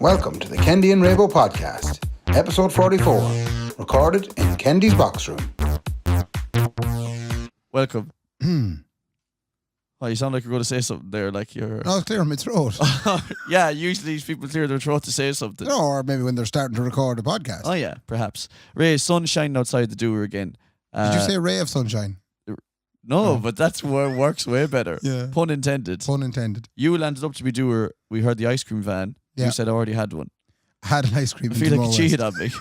Welcome to the Kendy and Raybo podcast, episode 44, recorded in Kendy's box room. Welcome. Oh, you sound like you're going to say something there, like you're... No, it's clearing my throat. Yeah, usually people clear their throat to say something. No, or maybe when they're starting to record a podcast. Oh, yeah, perhaps. Ray, sun shining outside the door again. Did you say a ray of sunshine? No, but that's where it works way better. Yeah. Pun intended. Pun intended. You landed up to be doer. We heard the ice cream van. Yeah. You said I already had one. I had an ice cream. I feel like you cheated on me.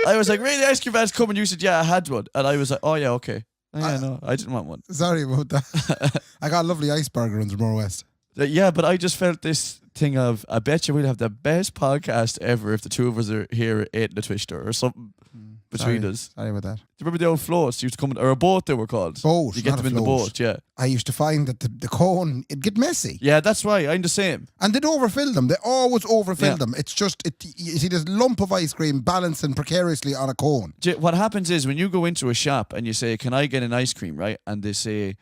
I was like, Ray, the ice cream van's coming. You said, yeah, I had one. And I was like, oh, yeah, okay. Oh, yeah, no, I didn't want one. Sorry about that. I got a lovely ice burger in Drumore West. Yeah, but I just felt this thing of, I bet you we'll have the best podcast ever if the two of us are here eating a twister or something between us. Sorry about that. Do you remember the old floats used to come in, or a boat they were called? Boat, You get not them a in the float. boat, yeah. I used to find that the cone, it'd get messy. Yeah, that's right. I'm the same. And they'd overfill them. They always overfill Yeah. them. It's just, you see this lump of ice cream balancing precariously on a cone. What happens is when you go into a shop and you say, can I get an ice cream, right? And they say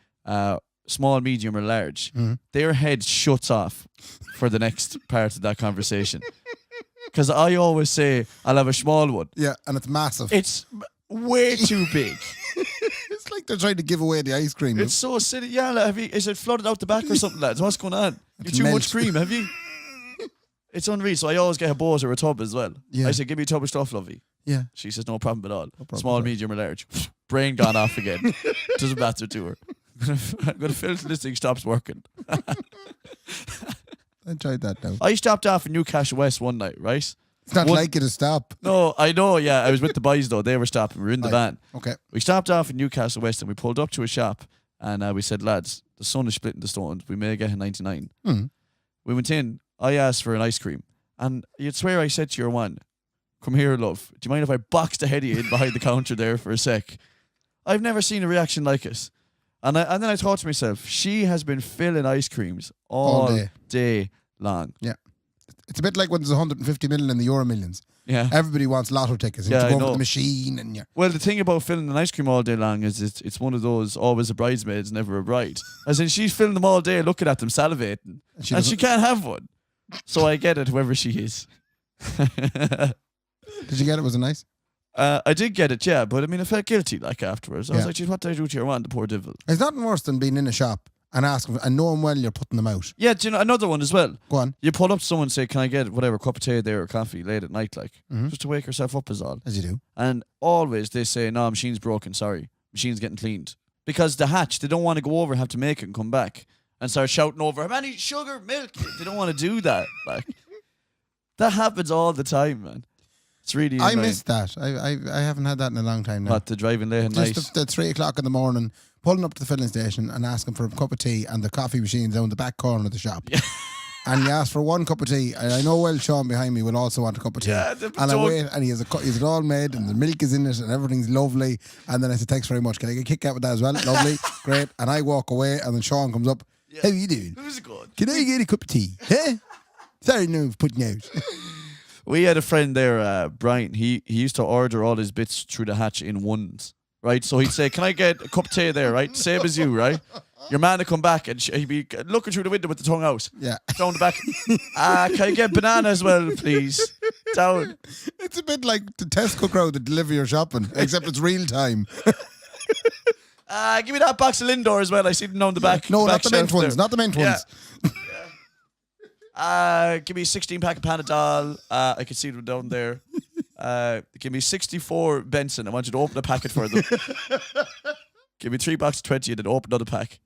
small, medium, or large. Their head shuts off for the next part of that conversation. Because I always say, I'll have a small one. Yeah, and it's massive. It's way too big. It's like they're trying to give away the ice cream. It's so silly. Yeah, like, is it flooded out the back or something, lads? What's going on? You've too much cream, have you? It's unreal. So I always get a boat or a tub as well. Yeah. I say, give me a tub of stuff, lovey. Yeah. She says, no problem at all. problem Small, at all. medium, or large. Brain gone off again. Doesn't matter to her. I'm going to feel till this thing stops working. I tried that now. I stopped off in Newcastle West one night, right? It's not One- like you to stop. No, I know, yeah. I was with the boys, though. They were stopping. We were in the van. Okay. We stopped off in Newcastle West and we pulled up to a shop and we said, lads, the sun is splitting the stones. We may get a 99. We went in. I asked for an ice cream. And you'd swear I said to your one, come here, love. Do you mind if I box the head of you in behind the counter there for a sec? I've never seen a reaction like it. And then I thought to myself, she has been filling ice creams all day long. Yeah. It's a bit like when there's 150 million in the Euro Millions. Yeah. Everybody wants lotto tickets. You Yeah, have to I go over know. the machine and you're... Well, the thing about filling an ice cream all day long is it's one of those always a bridesmaid, never a bride. As in, she's filling them all day, looking at them, salivating, and she doesn't- can't have one. So I get it, whoever she is. Did you get it? Was it nice? I did get it, yeah, but I mean, I felt guilty like afterwards. I was Yeah. like, geez, what did I do to your one, the poor devil? There's nothing worse than being in a shop and asking, and knowing well you're putting them out. Yeah, do you know another one as well? Go on. You pull up to someone and say, can I get whatever, cup of tea there or coffee late at night, like, just to wake yourself up is all. As you do. And always they say, no, machine's broken, sorry. Machine's getting cleaned. Because the hatch, they don't want to go over and have to make it and come back and start shouting over, how many sugar, milk? They don't want to do that. Like, that happens all the time, man. It's really I annoying. missed that. I haven't had that in a long time now. What, the driving late at night? Just at 3 o'clock in the morning, pulling up to the filling station and asking for a cup of tea, and the coffee machine's down the back corner of the shop. Yeah. And you ask for one cup of tea, and I know well Sean behind me will also want a cup of tea. Yeah, and I wait, and he's it all made, and the milk is in it, and everything's lovely. And then I said, thanks very much. Can I get a Kit Kat with that as well? Lovely, great. And I walk away, and then Sean comes up. How you doing? Who's it good? Can I get a cup of tea? Huh? Sorry, no, putting out. We had a friend there, Brian. He used to order all his bits through the hatch in ones, right? So he'd say, can I get a cup of tea there, right? Same as you, right? Your man would come back and he'd be looking through the window with the tongue out. Yeah. Down the back. Can I get banana as well, please? Down. It's a bit like the Tesco crowd that deliver your shopping, except it's real time. Give me that box of Lindor as well. I see them down the back. No, back not the mint shelf ones. there. Not the mint Yeah. ones. Give me a 16-pack of Panadol. I can see them down there. Give me 64 Benson. I want you to open a packet for them. Give me 3 boxes of 20 and then open another pack.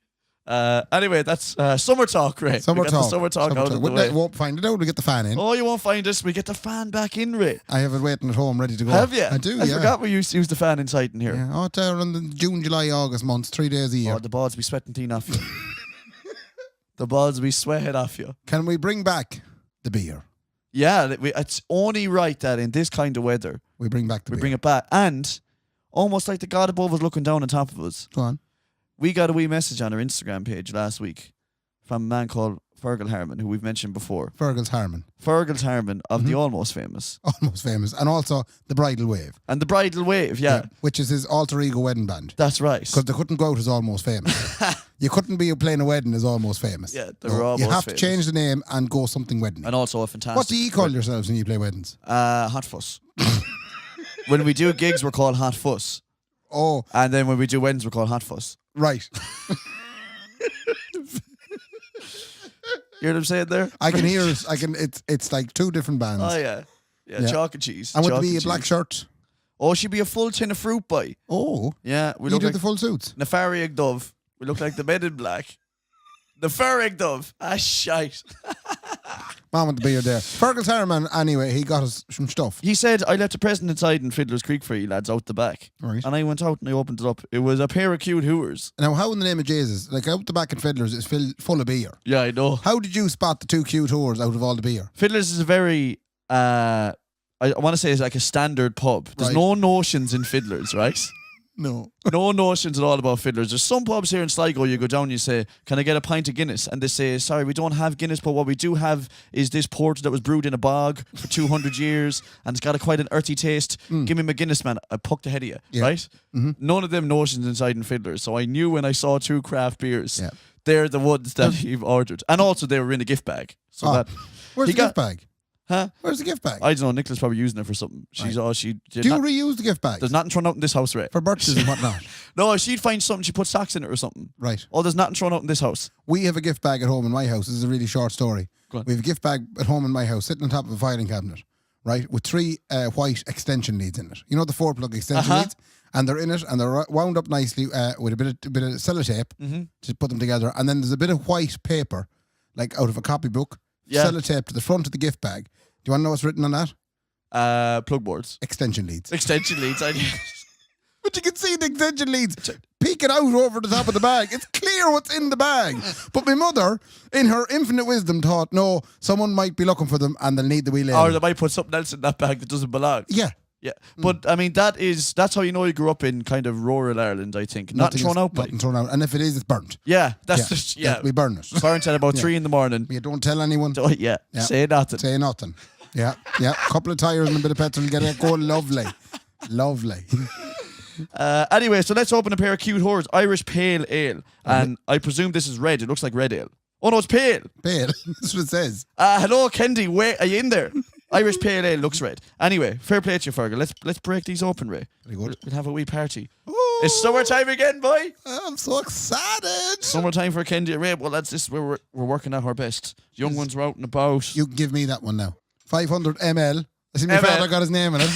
Anyway, that's summer talk, Ray. Summer we got talk. The summer talk out of the way. Won't find it out. We get the fan in. Oh, you won't find us. We get the fan back in, Ray. I have it waiting at home, ready to go. Have you? I do. I Yeah. forgot we used to use the fan inside in here. Yeah. Oh, it's around the June, July, August months, 3 days a year. Oh, the balls be sweating clean off you. The balls be sweating off you. Can we bring back the beer? Yeah, it's only right that in this kind of weather, We bring back the we beer. bring it back. And almost like the God above us looking down on top of us. Go on. We got a wee message on our Instagram page last week from a man called Fergal Harmon, who we've mentioned before. Fergal's Harmon. Fergal Harmon of the Almost Famous. Almost famous. And also the Bridal Wave. And the Bridal Wave, yeah. Which is his alter ego wedding band. That's right. Because they couldn't go out as Almost Famous. You couldn't be playing a wedding is almost famous. Yeah, they were almost You have famous. to change the name and go something wedding. And also a fantastic. What do you call yourselves when you play weddings? Hot Fuss. When we do gigs, we're called Hot Fuss. Oh, And then when we do weddings, we're called Hot Fuss. right. You hear what I'm saying there? I can hear it. It's like two different bands. Oh, yeah. Yeah, chalk and cheese. And would chalk it be and a black cheese. shirt? Oh, she'd be a full tin of fruit by. Oh. Yeah, we You look do like the full suits. Nefarious Dove. We look like the Men in Black. Nefarious Dove. Ah, shite. Man with the beard there. Fergus Harriman, anyway, he got us some stuff. He said, I left a present inside in Fiddler's Creek for you lads out the back. Right. And I went out and I opened it up. It was a pair of cute hooers. Now, how in the name of Jesus, like out the back in Fiddlers, it's full of beer. Yeah, I know. How did you spot the two cute whores out of all the beer? Fiddler's is a very, I want to say it's like a standard pub. There's Right. no notions in Fiddler's, right? No. No notions at all about Fiddlers. There's some pubs here in Sligo, you go down and you say, can I get a pint of Guinness? And they say, sorry, we don't have Guinness, but what we do have is this port that was brewed in a bog for 200 years and it's got quite an earthy taste. Give me my Guinness, man. I pucked ahead of you, right? None of them notions inside in Fiddlers. So I knew when I saw two craft beers, they're the ones that he ordered. And also they were in a gift bag. So that Where's he the got- gift bag? Huh? Where's the gift bag? I don't know, Nicola's probably using it for something. She's all she did. do you Not, reuse the gift bag? there's nothing thrown out in this house, Ray. For birthdays and whatnot. No, she'd find something, she'd put socks in it or something. Right. Oh, there's nothing thrown out in this house. We have a gift bag at home in my house. This is a really short story. Go on. We have a gift bag at home in my house sitting on top of a filing cabinet, right, with three white extension leads in it. You know the 4-plug extension leads? And they're in it and they're wound up nicely with a bit of sellotape to put them together. And then there's a bit of white paper, like out of a copybook, sellotape to the front of the gift bag. Do you want to know what's written on that? Plug boards. Extension leads. Extension leads. But you can see the extension leads peeking out over the top of the bag. It's clear what's in the bag. But my mother, in her infinite wisdom, thought, no, someone might be looking for them and they'll need the wee label. Or they might put something else in that bag that doesn't belong. Yeah. Yeah. But I mean that's how you know you grew up in kind of rural Ireland, I think. Nothing thrown out by. Nothing thrown out. And if it is, it's burnt. Yeah. That's just We burn it. Burnt at about 3 a.m. You don't tell anyone. Yeah. Say nothing. Say nothing. Yeah. Couple of tires and a bit of petrol, get it going. Lovely. Lovely. Anyway, so let's open a pair of cute whores. Irish Pale Ale. And I presume this is red. It looks like red ale. Oh no, it's pale. Pale. That's what it says. Hello, Kendy. Wait, are you in there? Irish Pale Ale looks red. Anyway, fair play to you, Fergal. Let's break these open, Ray. Very good. We'll have a wee party. Ooh, It's summertime again, boy. I'm so excited. Summertime for Kendy and Ray. Well, that's this. We're working at our best. Young ones are out and about. You can give me that one now. 500 ml. I see my ML. father got his name in it.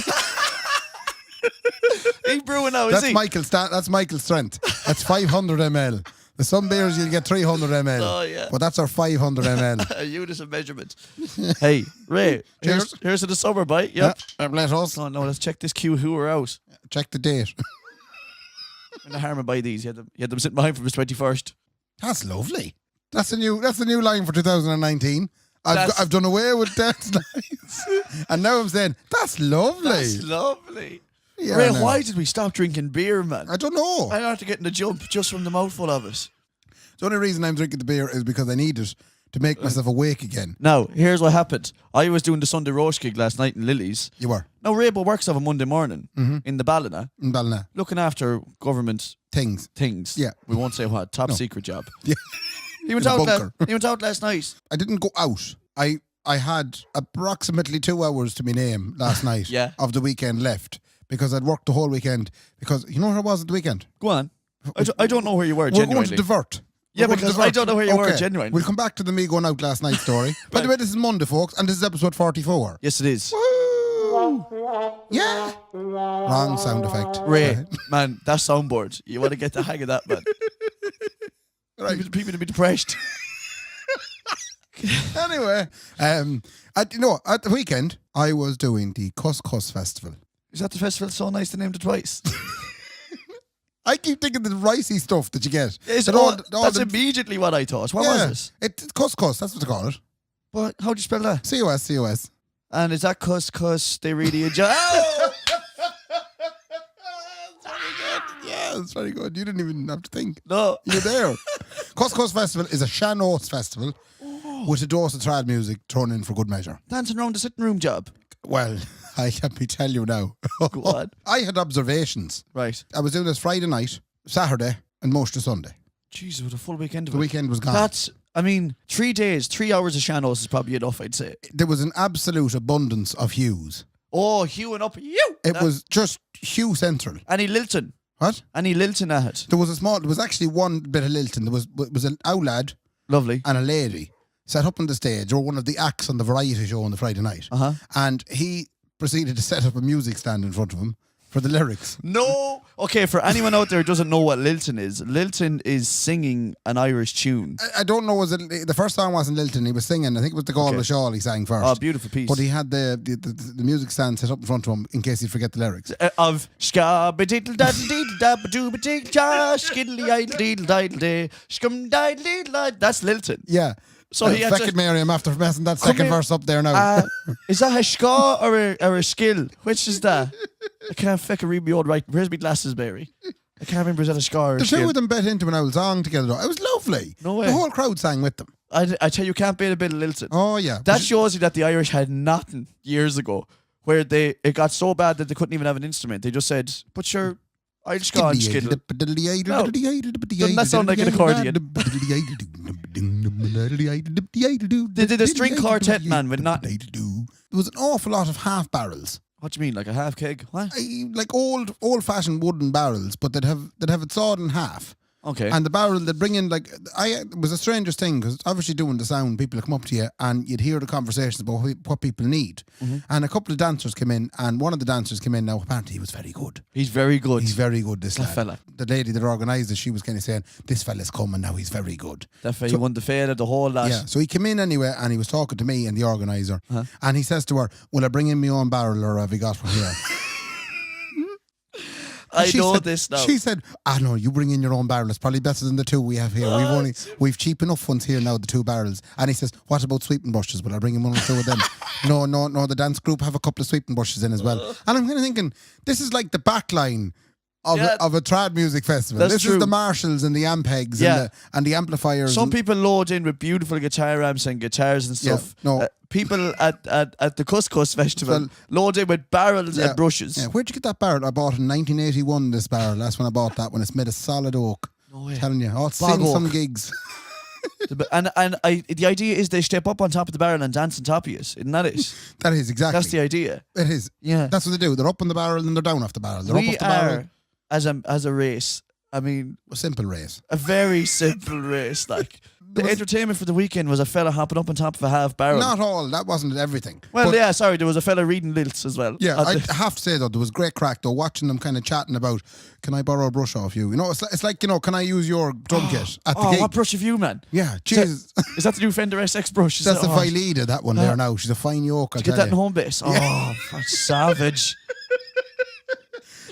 He's brewing now, is That's he? That's Michael's strength. That's 500 ml. There's some beers you'll get 300 ml. Oh, yeah. But that's our 500 ml. A unit of measurement. Hey, Ray. Cheers. Here's to the summer, bite. Yep. Let us Oh no, let's check this cute hooer out. check the date. And the harm and buy these. He had them sitting behind for his 21st. That's lovely. That's a new line for 2019. That's- I've done away with death lines. And now I'm saying, that's lovely. That's lovely. Yeah, Ray, no. why did we stop drinking beer, man? I don't know. I'm after getting the jump just from the mouthful of it. The only reason I'm drinking the beer is because I need it to make myself awake again. Now, here's what happened. I was doing the Sunday roast gig last night in Lily's. You were. Now, Raybo works of a Monday morning in the Ballina, In Ballina. looking after government Things. things. Yeah. We won't say what. Top secret job. Yeah. He went In a out. bunker. He went out last night. I didn't go out. I had approximately 2 hours to my name last night Yeah. of the weekend left because I'd worked the whole weekend. Because you know where I was at the weekend? Go on. I don't know where you were. We're going Genuinely. to divert. Yeah, We're going to because I don't know where you were, Okay. genuinely. We'll come back to the me going out last night story. By the way, this is Monday, folks, and this is episode 44. Yes, it is. Woo! Yeah. Wrong sound effect. Ray, Right. man, that soundboard. You want to get the hang of that, man. Right. People to be depressed. Anyway, at the weekend, I was doing the Couscous Festival. Is that the festival so nice to name it twice? I keep thinking the ricey stuff that you get. It's That all, all that's the- immediately what I thought. What Yeah. was it? It's couscous, that's what they call it. What? How do you spell that? C-O-S. And is that cuss they really enjoy? Oh! Yeah, it's very good. You didn't even have to think. No. You're there. Couscous Festival is a Sean-Oates festival with a dose of trad music thrown in for good measure. Dancing around the sitting room job. Well, let me tell you now. Go on. I had observations. Right. I was doing this Friday night, Saturday, and most of Sunday. Jesus, with a full weekend of The it. weekend was gone. That's, I mean, 3 days, 3 hours of Shanos is probably enough, I'd say. There was an absolute abundance of hues. Oh, Hugh and up. You! It was just hue central. Any Lilton. What? Any Lilton at it. There was actually one bit of Lilton. There was an old lad Lovely. and a lady sat up on the stage, or one of the acts on the variety show on the Friday night. Uh-huh. And he proceeded to set up a music stand in front of him for the lyrics. No. Okay, for anyone out there who doesn't know what Lilton is singing an Irish tune. I don't know, was it the first song wasn't Lilton, he was singing, I think it was the Galway Shawl he sang first. Oh, beautiful piece. But he had the music stand set up in front of him in case he'd forget the lyrics. Of skabba-diddle daddle diddle dabba dooba dig josh skiddly idle diddle diddle day scum diddle diddle. That's Lilton. Yeah. So he had Fecked Mary, I'm after messing that second here. verse up there now. Is that a ska or a skill? Which is that? I can't fucking read me old right. Where's my glasses, Mary? I can't remember, is that a ska or a The two skill? of them bet into an old song together though. It was lovely. No way. The whole crowd sang with them. I tell you, can't beat a bit of Lilton. Oh yeah. That shows you that the Irish had nothing years ago, where it got so bad that they couldn't even have an instrument. They just said, "But sure, I'll just go on skittle." Doesn't that sound like an accordion? They did a string quartet, man, with nothing. There was an awful lot of half barrels. What do you mean, like a half keg? What? Like old fashioned wooden barrels, but they'd have it sawed in half. Okay. And the barrel they'd bring in it was the strangest thing, because obviously doing the sound, people would come up to you and you'd hear the conversations about what people need. Mm-hmm. And a couple of dancers came in, and one of the dancers came in. Now apparently he was very good. He's very good. He's very good. This That lad. fella. The lady that organised it, she was kind of saying, "This fella's coming now. He's very good." That fella, he won the fair, the whole lot. Yeah. So he came in anyway, and he was talking to me and the organizer, Uh-huh. and he says to her, "Will I bring in my own barrel, or have you got from here?" I She know said- this now. She said, no, you bring in your own barrel. It's probably better than the two we have here. We've cheap enough ones here now, the two barrels." And he says, "What about sweeping brushes? Will I bring in one or two of them?" No, the dance group have a couple of sweeping brushes in as well. And I'm kind of thinking, this is like the back line of a trad music festival. That's This true. is the Marshalls and the Ampegs and the amplifiers. Some people load in with beautiful guitar amps and guitars and stuff. no. People at the Couscous Festival load in with barrels and brushes. Yeah, where'd you get that barrel? I bought it in 1981, this barrel. That's when I bought that one. It's made of solid oak. No way. Telling you. It's Bog seen oak. some gigs. The idea is they step up on top of the barrel and dance on top of you. Isn't that it? That is exactly. That's the idea. It is. Yeah. That's what they do. They're up on the barrel and they're down off the barrel. They're up We off the barrel. are, as a race, I mean, A simple race. a very simple race. Like, the entertainment for the weekend was a fella hopping up on top of a half barrel. Not all. That wasn't everything. Well, But, yeah, sorry, there was a fella reading lilts as well. Yeah, I have to say though, there was great crack though, watching them kind of chatting about, "Can I borrow a brush off you?" You know, it's like, can I use your drum kit at the gig? What brush have you, man? Yeah, Jesus. Is that the new Fender SX brush? Is That's that, the Vileda, that one there now. She's a fine yoke, I'll Get tell that in you. home base. Oh, that's savage.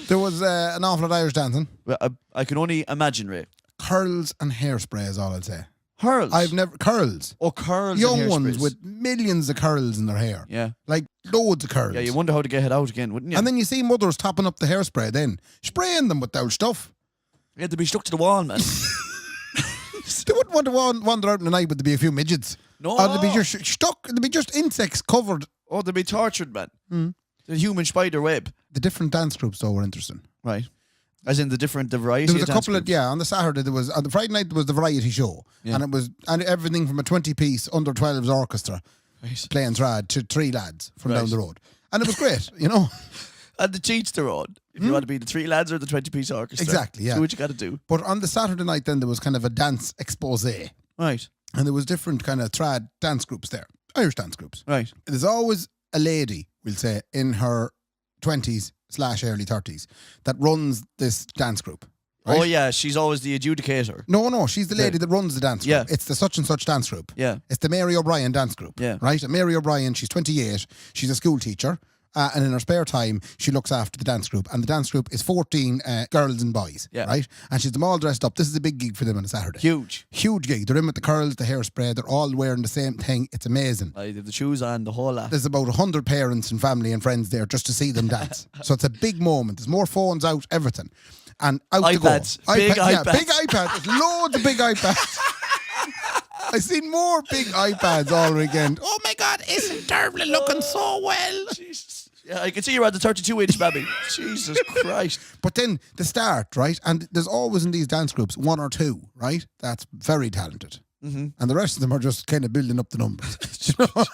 There was an awful lot of Irish dancing. Well, I can only imagine, Ray. Curls and hairspray is all I'd say. Curls. I've never... Curls. Oh, curls. Young and ones hairsprays. with millions of curls in their hair. Yeah. Like loads of curls. Yeah, you wonder how to get it out again, wouldn't you? And then you see mothers topping up the hairspray then, spraying them with their stuff. Yeah, they'd be stuck to the wall, man. They wouldn't want to wander out in the night, but there'd be a few midgets. No. Or they'd be just stuck, they'd be just insects covered. Oh, they'd be tortured, man. The human spider web. The different dance groups though were interesting. Right. As in the variety There was of a dance couple of, groups. on the Saturday there was, on the Friday night there was the variety show. Yeah. And it was everything from a 20-piece under 12s orchestra Right. playing trad to 3 lads from Right. down the road. And it was great, you know. And the cheats they're on. If you want to be the 3 lads or the 20-piece orchestra. Exactly, yeah. Do what you got to do. But on the Saturday night then there was kind of a dance expose. Right. And there was different kind of trad dance groups there. Irish dance groups. Right. There's always a lady, we'll say, in her 20s/early 30s that runs this dance group. Right? Oh, yeah. She's always the adjudicator. No, she's the lady that runs the dance group. Yeah. It's the such and such dance group. Yeah. It's the Mary O'Brien dance group. Yeah. Right? And Mary O'Brien, she's 28. She's a school teacher. And in her spare time, she looks after the dance group. And the dance group is 14 girls and boys. Yeah. Right? And she's them all dressed up. This is a big gig for them on a Saturday. Huge. Huge gig. They're in with the curls, the hairspray. They're all wearing the same thing. It's amazing. They have the shoes on, the whole lot. There's about 100 parents and family and friends there just to see them dance. So it's a big moment. There's more phones out, everything. And out iPads. to go. Big Yeah, iPads. big iPads. There's loads of big iPads. I've seen more big iPads all weekend. Oh my God, isn't Dervlin looking so well? Jesus. Yeah, I can see you're on the 32-inch, baby. Jesus Christ. But then the start, right? And there's always in these dance groups one or two, right? That's very talented. Mm-hmm. And the rest of them are just kind of building up the numbers. You know?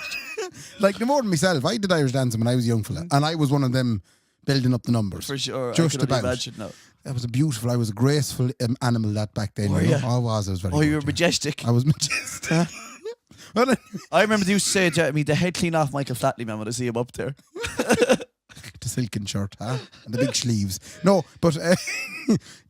Like, no more than myself. I did Irish dancing when I was a young fella. And I was one of them building up the numbers. For sure. Just I can only about. imagine now. That was I was a graceful animal that back then. Were you know? you? I was very Oh, you good, were majestic. I was majestic. Well, I remember they used to say to me, the head clean off Michael Flatley, man, when I see him up there. the silken shirt, huh? And the big sleeves. No, but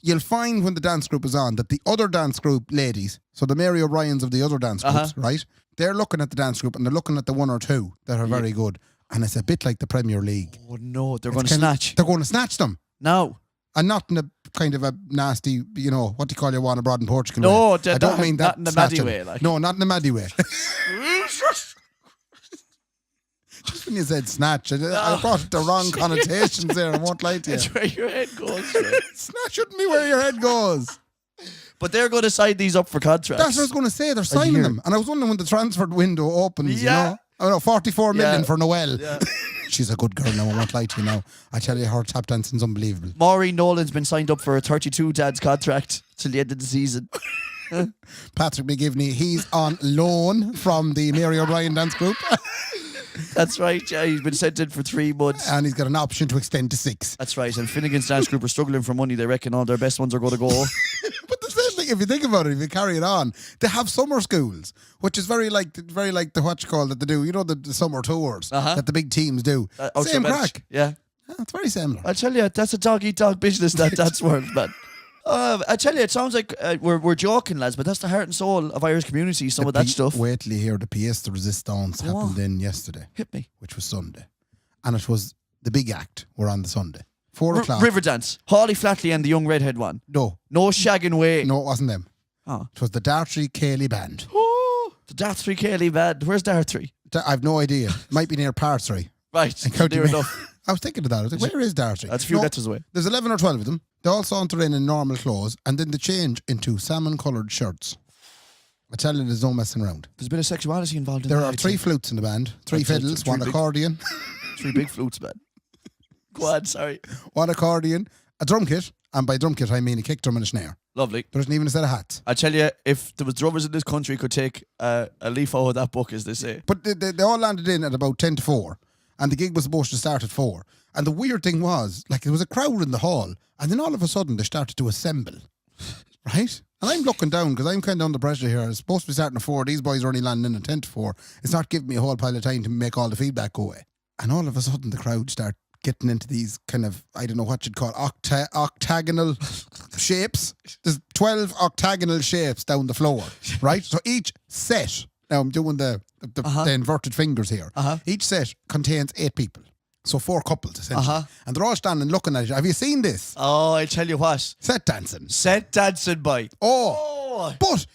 you'll find when the dance group is on that the other dance group ladies, so the Mary O'Briens of the other dance groups, right? They're looking at the dance group and they're looking at the one or two that are very good. And it's a bit like the Premier League. Oh, no. They're going to snatch. They're going to snatch them. No. And not in a kind of a nasty, you know, what do you call your one abroad in Portugal no, way. I don't mean that. Not in the Maddie way. Like. No, not in the Maddie way. Just when you said snatch, I brought the wrong connotations there, I won't lie to you. That's where your head goes. Snatch shouldn't be where your head goes. But they're going to sign these up for contracts. That's what I was going to say. They're signing them. And I was wondering when the transfer window opens, you know. I know, 44 million for Noelle. Yeah. She's a good girl now, I won't lie to you now. I tell you, her tap dancing's unbelievable. Maureen Nolan's been signed up for a 32 dance contract till the end of the season. Patrick McGivney, he's on loan from the Mary O'Brien dance group. That's right, yeah, he's been sent in for 3 months. And he's got an option to extend to 6. That's right, and Finnegan's dance group are struggling for money. They reckon all their best ones are going to go. But the same thing, if you think about it, if you carry it on, they have summer schools, which is very like the what you call that they do, you know, the summer tours that the big teams do. Same crack. Yeah. It's very similar. I tell you, that's a dog-eat-dog business, that dance world, man. I tell you, it sounds like we're joking, lads, but that's the heart and soul of Irish community, some of that stuff. Wait till you hear the pièce de résistance happened in yesterday. Hit me. Which was Sunday. And it was the big act were on the Sunday. 4 o'clock. Riverdance. Holly Flatley and the young redhead one. No. No shagging way. No, it wasn't them. Oh. It was the Dartry Cayley Band. Oh, the Dartry Cayley Band. Where's Dartry? I've no idea. Might be near Partree. Right. Near enough. I was thinking of that. I was like, where is Dartry? That's a few letters away. There's 11 or 12 of them. They all saunter in normal clothes and then they change into salmon-coloured shirts. I tell you, there's no messing around. There's a bit of sexuality involved in there that. There are 3 flutes in the band, 3 fiddles, 1 accordion. 3 big flutes, man. Go on, sorry. 1 accordion, a drum kit, and by drum kit I mean a kick drum and a snare. Lovely. There isn't even a set of hats. I tell you, if there was drummers in this country could take a leaf out of that book, as they say. But they all landed in at about 10 to 4, and the gig was supposed to start at 4. And the weird thing was, like, there was a crowd in the hall, and then all of a sudden they started to assemble, right? And I'm looking down because I'm kind of under pressure here. It's supposed to be starting at 4. These boys are only landing in at 10 to 4. It's not giving me a whole pile of time to make all the feedback go away. And all of a sudden the crowd start getting into these kind of, I don't know what you'd call octagonal shapes. There's 12 octagonal shapes down the floor, right? So each set, now I'm doing the inverted fingers here. Each set contains 8 people. So 4 couples, essentially. And they're all standing looking at it. Have you seen this? Oh, I tell you what. Set dancing. Set dancing, boy. Oh. But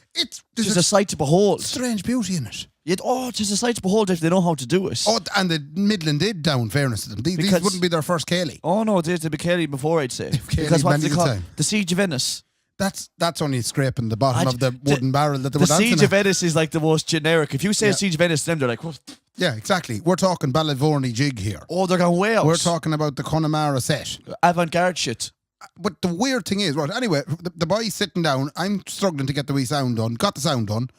there's a sight to behold. Strange beauty in it. It's a sight to behold if they know how to do it. Oh, and the Midland did, down fairness to them. These wouldn't be their first Cayley. Oh, no, they'd be Cayley before, I'd say. Because what's it called? The Siege of Venice. That's only scraping the bottom of the wooden barrel that they were dancing. The Siege of Venice is like the most generic. If you say Siege of Venice to them, they're like, what? Yeah, exactly. We're talking Ballyvorney jig here. Oh, they're going way out. We're talking about the Connemara set. Avant-garde shit. But the weird thing is, right, anyway, the boys sitting down, I'm struggling to get the wee sound done, got the sound done.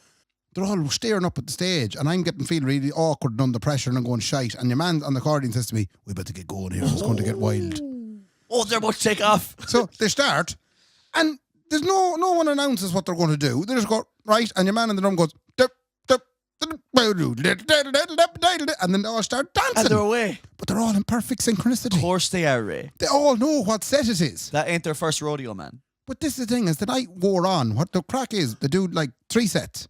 They're all staring up at the stage and I'm feeling really awkward and under pressure and I'm going shite. And your man on the accordion says to me, we better get going here. It's going to get wild. Oh, they're about to take off. So they start and there's no one announces what they're going to do. They just go, right, and your man on the drum goes, and then they all start dancing. And they're away. But they're all in perfect synchronicity. Of course they are, Ray. They all know what set it is. That ain't their first rodeo, man. But this is the thing, as the night wore on, what the crack is, they do like 3 sets.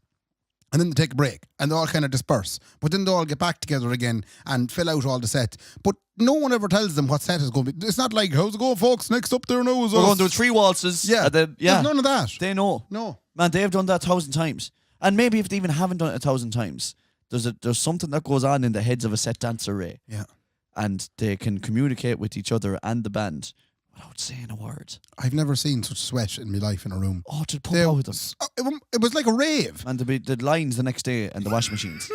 And then they take a break and they all kind of disperse. But then they all get back together again and fill out all the sets. But no one ever tells them what set is going to be. It's not like, how's it going, folks? Next up there now is us. We're going to do 3 waltzes. Yeah. And then, There's none of that. They know. No. Man, they've done that 1,000 times. And maybe if they even haven't done it 1,000 times, there's something that goes on in the heads of a set dancer, Ray. Yeah. And they can communicate with each other and the band without saying a word. I've never seen such sweat in my life in a room. Oh, to pump out with them. It was like a rave. And the lines the next day and the washing machines.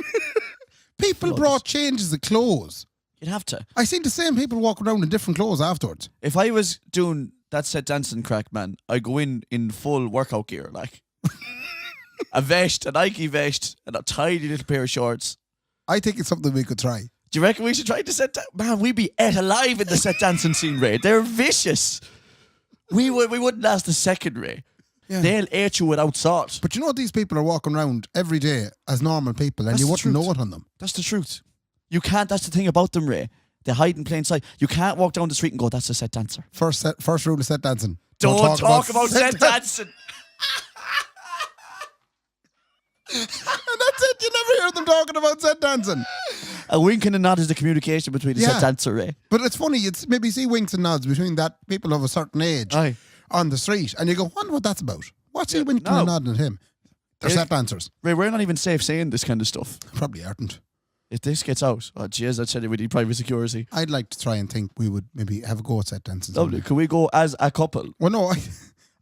People brought changes of clothes You'd have to. I seen the same people walk around in different clothes afterwards. If I was doing that set dancing crack, man, I go in full workout gear, like a vest, a Nike vest, and a tiny little pair of shorts. I think it's something we could try. Do you reckon we should try the set? Man, we'd be ate alive in the set dancing scene, Ray. They're vicious. We wouldn't last a second, Ray. Yeah. They'll eat you without salt. But you know these people are walking around every day as normal people, and That's you the wouldn't truth. know it on them. That's the truth. You can't. That's the thing about them, Ray. They hide in plain sight. You can't walk down the street and go, "That's a set dancer." First rule of set dancing: Don't talk about set dancing. And that's it. You never hear them talking about set dancing. A wink and a nod is the communication between the set dancer, Ray. But it's funny. It's maybe see winks and nods between that people of a certain age Aye. on the street, and you go, "Wonder what that's about." What's he winking and nodding at him? They're set dancers. Ray, we're not even safe saying this kind of stuff. Probably aren't. If this gets out, oh jeez, I'd say we need private security. I'd like to try and think we would maybe have a go at set dancing. Lovely. Could we go as a couple? Well, no,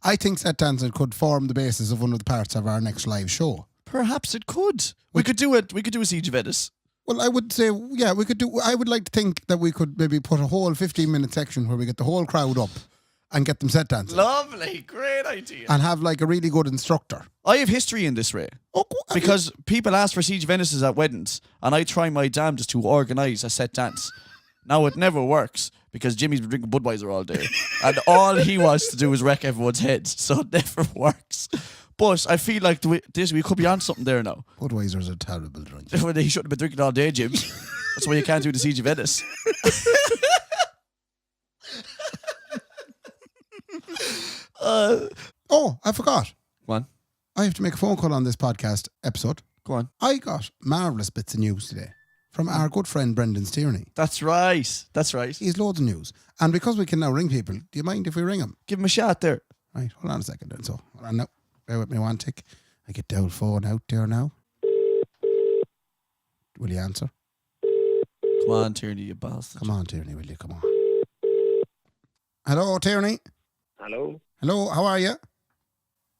I think set dancing could form the basis of one of the parts of our next live show. Perhaps it could. We could do it. We could do a Siege of Venice. Well, I would say, yeah, we could do. I would like to think that we could maybe put a whole 15-minute section where we get the whole crowd up and get them set dancing. Lovely. Great idea. And have like a really good instructor. I have history in this, Ray. Oh, Because people ask for Siege of Venices at weddings, and I try my damnedest to organise a set dance. Now, it never works, because Jimmy's been drinking Budweiser all day, and all he wants to do is wreck everyone's heads, so it never works. But I feel like we could be on something there now. Budweiser's a terrible drink. He shouldn't have been drinking all day, Jim. That's why you can't do the Siege of Venice. Oh, I forgot. Go on. I have to make a phone call on this podcast episode. Go on. I got marvellous bits of news today from our good friend Brendan Tierney. That's right. That's right. He's loads of news. And because we can now ring people, do you mind if we ring him? Give him a shot there. Right, hold on a second then. So, hold on now. Bear with me one tick. I get the old phone out there now. Will you answer? Come on, Tierney, you bastard. Come on, Tierney, will you? Come on. Hello, Tierney. Hello, Hello, how are you?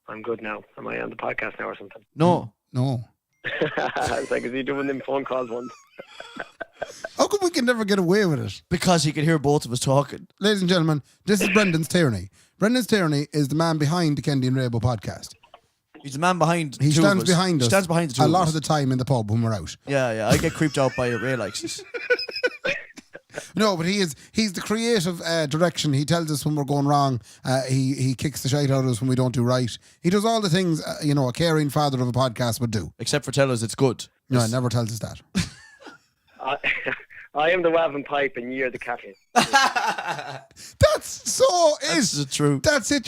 I'm good now. Am I on the podcast now or something? No. No. It's like, is he doing them phone calls once? How come we can never get away with it? Because he could hear both of us talking. Ladies and gentlemen, this is Brendan Tierney. Brendan Tierney is the man behind the Kendy and Raybo podcast. He's the man behind He two stands of us. behind us He stands behind the two a of lot us. of the time in the pub when we're out. Yeah. I get creeped out by it. Ray likes this. No, but he's the creative direction. He tells us when we're going wrong. He kicks the shite out of us when we don't do right. He does all the things a caring father of a podcast would do. Except for tell us it's good. No, he never tells us that. I am the Wavin Pipe and you're the cattle. That's so That's is. the truth. That's it.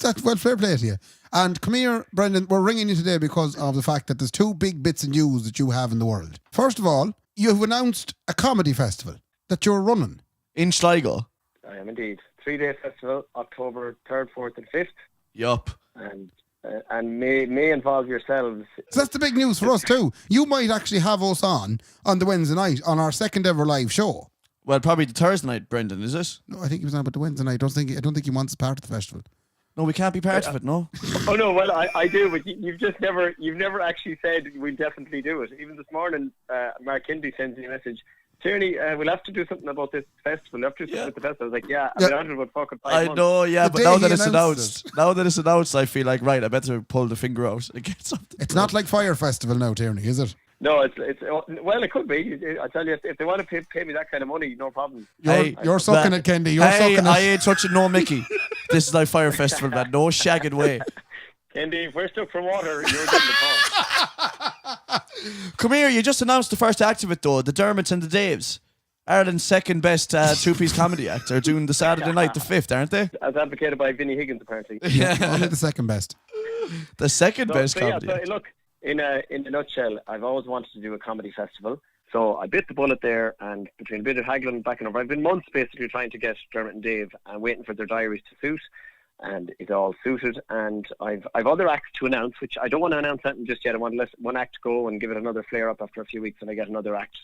That's well, fair play to you. And come here, Brendan. We're ringing you today because of the fact that there's two big bits of news that you have in the world. First of all, you've announced a comedy festival that you're running. In Sligo. I am indeed. 3-day festival, October 3rd, 4th and 5th. Yup. And may involve yourselves. So that's the big news for us too. You might actually have us on the Wednesday night on our second ever live show. Well, probably the Thursday night, Brendan, is it? No, I think he was on about the Wednesday night. I don't think he wants part of the festival. No, we can't be part of it, no? Oh no, well I do, but you've never actually said we'll definitely do it. Even this morning, Mark Kendy sends me a message. Tierney, we'll have to do something about this festival. We'll have to do something with the festival. I was like, I've been on it about fucking 5 months. I know, yeah, The but day now he that it's announced announced, now that it's announced, I feel like, right, I better pull the finger out and get something. It's not like Fire Festival now, Tierney, is it? No, it's well, it could be. I tell you, if they want to pay me that kind of money, no problem. You're sucking it, Kendy. You're hey, sucking it. I ain't touching no Mickey. This is like Fire Festival, man. No shagging way. Kendy, if we're stuck for water, you're getting the call. Come here, you just announced the first act of it, though. The Dermots and the Daves. Ireland's second best two-piece comedy act. They're doing the Saturday night, the 5th, aren't they? As advocated by Vinnie Higgins, apparently. Only the second best. The second best so, comedy so, act. look, in a nutshell, I've always wanted to do a comedy festival. So I bit the bullet there, and between a bit of haggling and back and over, I've been months basically trying to get Dermot and Dave and waiting for their diaries to suit. And it all suited, and I've other acts to announce, which I don't want to announce anything just yet. I want to let one act go and give it another flare up after a few weeks, and I get another act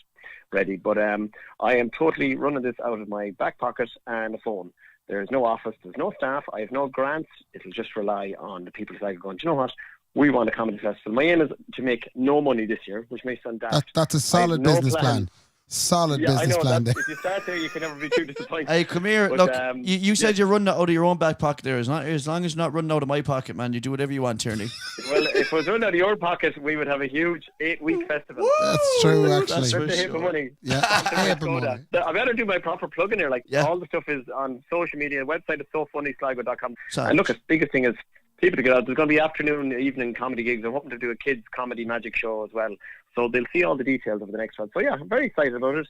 ready. But I am totally running this out of my back pocket and a phone. There's no office, there's no staff, I have no grants. It'll just rely on the people who are going, do you know what? We want a comedy festival. My aim is to make no money this year, which may sound daft. That's a solid business plan. Solid Yeah, I business know. plan there. If you start there, you can never be too disappointed. Hey, come here. But, Look, you said you're running out of your own back pocket there. As long as you're not running out of my pocket, man, you do whatever you want, Tierney. Well, if it was running out of your pocket, we would have a huge 8-week festival. That's true, actually. That's for That's a heap of sure. money. Yeah, heap of money. I better do my proper plug in here. Like, Yeah. all the stuff is on social media. Website is sofunnysligo.com. Sounds. And look, the biggest thing is people to get out. There's going to be afternoon, evening comedy gigs. I'm hoping to do a kids comedy magic show as well. So they'll see all the details over the next one. So yeah, I'm very excited about it.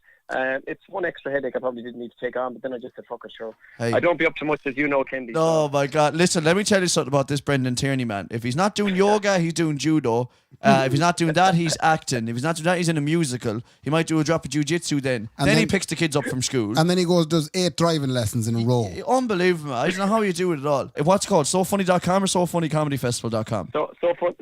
It's one extra headache I probably didn't need to take on, but then I just said, fuck it, sure. Hey. I don't be up to much, as you know, Kendy. Oh my God! Listen, let me tell you something about this Brendan Tierney man. If he's not doing yoga, he's doing judo. If he's not doing that, he's acting. If he's not doing that, he's in a musical. He might do a drop of jiu-jitsu then. And Then he then- picks the kids up from school. And then he does 8 driving lessons in a row. Unbelievable. I don't know how you do it at all. What's it called? SoFunny.com or SoFunnyComedyFestival.com?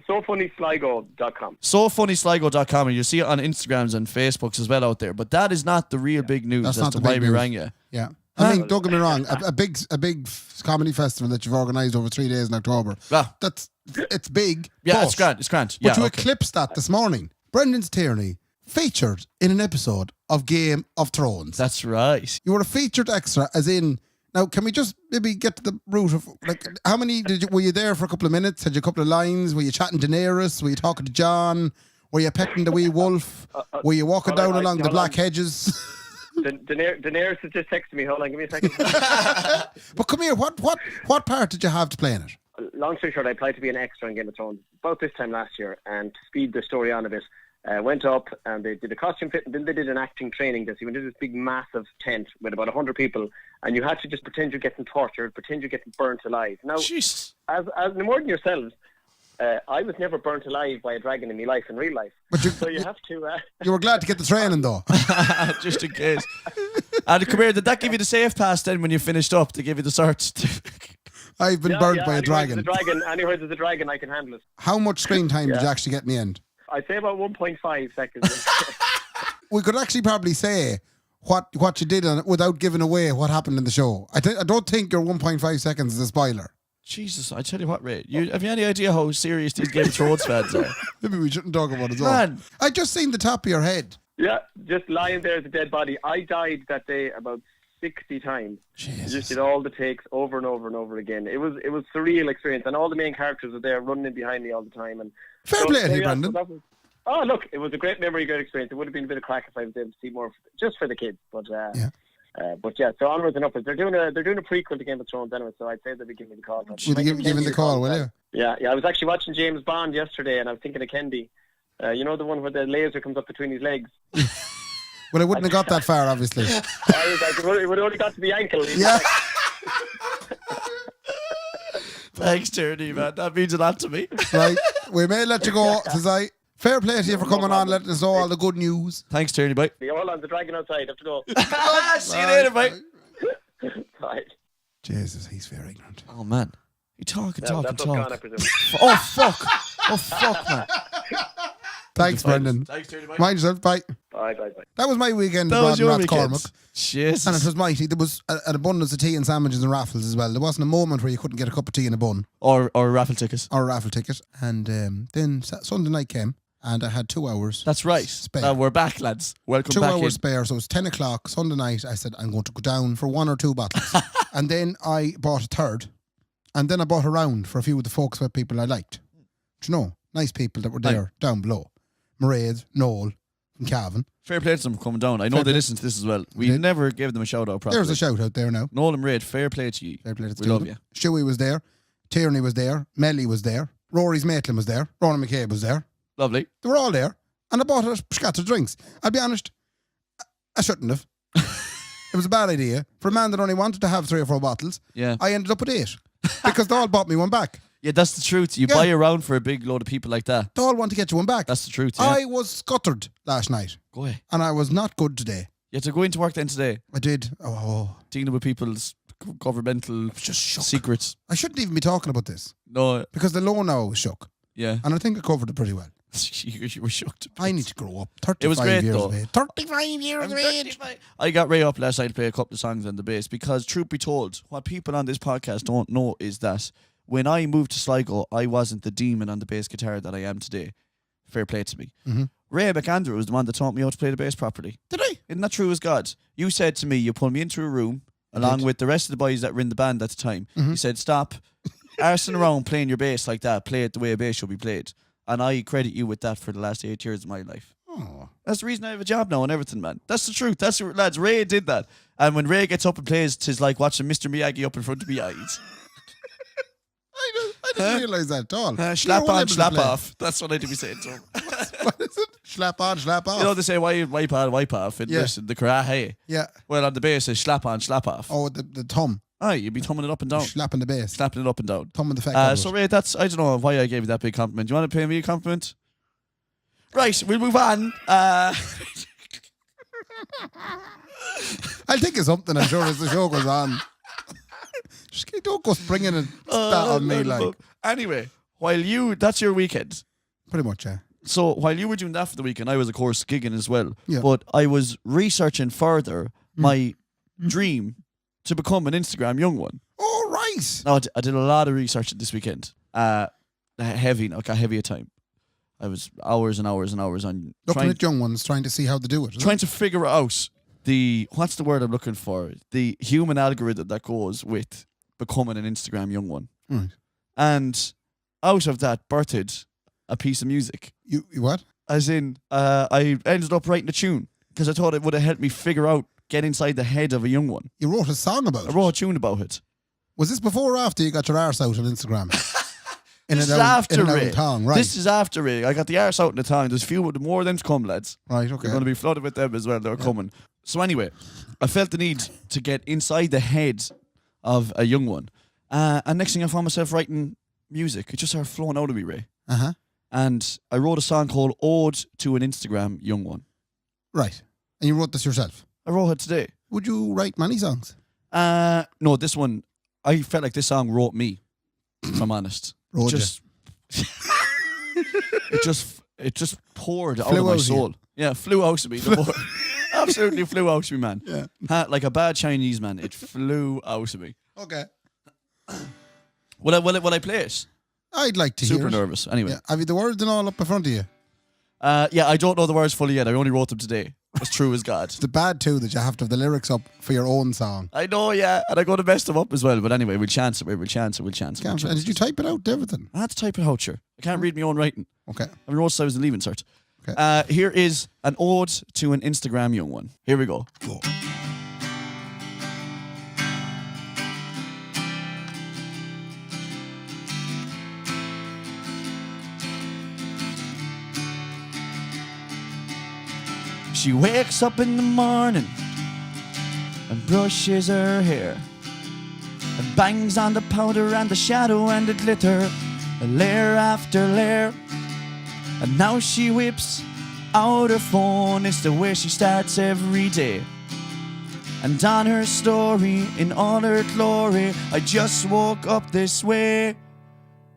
SoFunnysligo.com. SoFunnySligo.com, and you'll see it on Instagrams and Facebooks as well out there. But that is not the real big news. That's That's not the the why big we news. rang you. Yeah. I mean, don't get me wrong. A big comedy festival that you've organised over 3 days in October. Ah. It's big. Yeah, but, it's grand. It's grand. But Yeah, to okay. eclipse that this morning, Brendan Tierney featured in an episode of Game of Thrones. That's right. You were a featured extra, as in. Now, can we just maybe get to the root of, like, how many were you there for a couple of minutes? Had you a couple of lines? Were you chatting Daenerys? Were you talking to Jon? Were you petting the wee wolf? Were you walking down along the black hedges? Daenerys has just texted me. Hold on, give me a second. But come here, what part did you have to play in it? Long story short, I applied to be an extra in Game of Thrones about this time last year, and to speed the story on a bit, went up and they did a costume fit, and then they did an acting training. So you went into this big massive tent with about 100 people, and you had to just pretend you're getting tortured, pretend you're getting burnt alive. Now, Jeez. as no more than yourselves, I was never burnt alive by a dragon in my life, in real life. But So you have to... you were glad to get the training, though. Just in case. And come here, did that give you the safe pass then when you finished up to give you the certs? I've been burnt by a dragon. Anywhere there's a dragon, I can handle it. How much screen time did you actually get in the end? I'd say about 1.5 seconds. We could actually probably say what you did on it without giving away what happened in the show. I don't think your 1.5 seconds is a spoiler. Jesus, I tell you what, Ray. Have you any idea how serious these Game of Thrones fans are? Maybe we shouldn't talk about it at all. Man. I just seen the top of your head. Yeah, just lying there as a dead body. I died that day about 60 times. Jesus. Just did all the takes over and over and over again. It was a surreal experience, and all the main characters were there running in behind me all the time. And Fair play to you, yeah, Brendan. Oh, look, it was a great memory, great experience. It would have been a bit of crack if I was able to see more, just for the kids. But yeah, so onwards and upwards. They're doing a prequel to Game of Thrones anyway, so I'd say they'll be giving me the call. Would you give him the call, will you? Yeah. I was actually watching James Bond yesterday, and I was thinking of Kendy. You know, the one where the laser comes up between his legs. Well, it wouldn't have got that far, obviously. I was like, it would have only got to the ankle. Yeah. Thanks, Tierney, man. That means a lot to me. Right. We may let you go, says I. Fair play to you for coming on, letting us know all the good news. Thanks, Tierney. Bye. Hold on, the dragon outside. Have to go. See you later, mate. Bye. Jesus, he's very ignorant. Oh, man. You talk and talk and That's what's gone, I talk. presume. Oh, fuck. Oh, fuck, man. Thanks, Brendan. Thanks, Tierney. Bye. Mind yourself. Bye. Bye. That was my weekend That abroad was in your Rathcormac. weekend. Jesus. And it was mighty. There was an abundance of tea and sandwiches and raffles as well. There wasn't a moment where you couldn't get a cup of tea and a bun Or raffle tickets. or a raffle ticket. And then Sunday night came and I had 2 hours. That's right. Spare. We're back, lads. Welcome 2 back hours in. spare. So it was 10 o'clock Sunday night. I said, I'm going to go down for 1 or 2 bottles. And then I bought a third. And then I bought a round for a few of the folks with people I liked. Do you know? Nice people that were there down below. Mairead, Noel, and Calvin. Fair play to them coming down. I know Fair they play. listen to this as well. We They did. never gave them a shout out properly. There's a shout out there now. Noel and Raid, fair play to you. Fair play to the We two love of you. them. Stewie was there. Tierney was there. Melly was there. Rory's Maitland was there. Ronan McCabe was there. Lovely. They were all there. And I bought a scat of drinks. I'll be honest, I shouldn't have. It was a bad idea. For a man that only wanted to have 3 or 4 bottles, Yeah. I ended up with 8. Because they all bought me one back. Yeah, that's the truth. You Yeah. buy around for a big load of people like that. They all want to get you one back. That's the truth, yeah. I was scuttered last night. Go ahead. And I was not good today. You had to go into work then today, I did. Oh. dealing with people's governmental secrets. I shouldn't even be talking about this. No, Because the low now was shook. yeah. And I think I covered it pretty well. you were shocked. I need to grow up. 35 It was great, years though. of age. 35 years of age. I got Ray up last night to play a couple of songs on the bass because, truth be told, what people on this podcast don't know is that when I moved to Sligo, I wasn't the demon on the bass guitar that I am today. Fair play to me. Mm-hmm. Ray McAndrew was the one that taught me how to play the bass properly. Did I? Isn't that true as God? You said to me, you pulled me into a room along with the rest of the boys that were in the band at the time. You said, stop arsing around playing your bass like that. Play it the way a bass should be played. And I credit you with that for the last 8 years of my life. Oh. That's the reason I have a job now and everything, man. That's the truth. Lads, Ray did that. And when Ray gets up and plays, 'tis like watching Mr. Miyagi up in front of me eyes. I didn't realise that at all. Slap on, slap off. That's what I do be saying to him. What is it? Slap on, slap off. You know, they say wipe on, wipe off in the karate. Yeah. Well, on the bass, it's slap on, slap off. Oh, the thumb. Aye, you'd be thumbing it up and down. Slapping the bass. Slapping it up and down. Thumbing the fact. So, Ray, I don't know why I gave you that big compliment. Do you want to pay me a compliment? Right, we'll move on. I'll think of something, I'm sure, as the show goes on. Just don't go springing and that on me, like. Anyway, that's your weekend. Pretty much, yeah. So while you were doing that for the weekend, I was, of course, gigging as well. Yeah. But I was researching further my dream to become an Instagram young one. Oh, right. Now, I did a lot of research this weekend. Heavy a time. I was hours and hours and hours on looking at young ones, trying to see how they do it. Trying to figure out what's the word I'm looking for? The human algorithm that goes with becoming an Instagram young one. Right. And out of that birthed a piece of music. You what? As in, I ended up writing a tune because I thought it would have helped me figure out, get inside the head of a young one. You wrote a song about it? I wrote a tune about it. Was this before or after you got your arse out on Instagram? This is after Ray. Tongue, right. This is after Ray. I got the arse out in the tongue. There's a few more of them to come, lads. Right, okay. We're going to be flooded with them as well. They're coming. So anyway, I felt the need to get inside the head of a young one. And next thing I found myself writing music. It just started flowing out of me, Ray. Uh-huh. And I wrote a song called Ode to an Instagram Young One. Right. And you wrote this yourself? I wrote it today. Would you write many songs? No, this one, I felt like this song wrote me, if I'm honest. It just poured out of my soul. Yeah, flew out of me. Absolutely flew out of me, man. Yeah. Like a bad Chinese man. It flew out of me. Okay. Will I play it? I'd like to hear it. Super nervous. Anyway. Yeah. Have you the words and all up in front of you? Yeah, I don't know the words fully yet. I only wrote them today. As true as God. It's the bad too that you have to have the lyrics up for your own song. I know, yeah. And I go to mess them up as well. But anyway, we'll chance it. And did you type it out, everything? I had to type it out, sure. I can't read my own writing. Okay. I wrote since I was in leaving cert. Okay. Here is an ode to an Instagram young one. Here we go. Cool. She wakes up in the morning and brushes her hair and bangs on the powder and the shadow and the glitter, layer after layer. And now she whips out her phone. It's the way she starts every day. And on her story, in all her glory, I just woke up this way.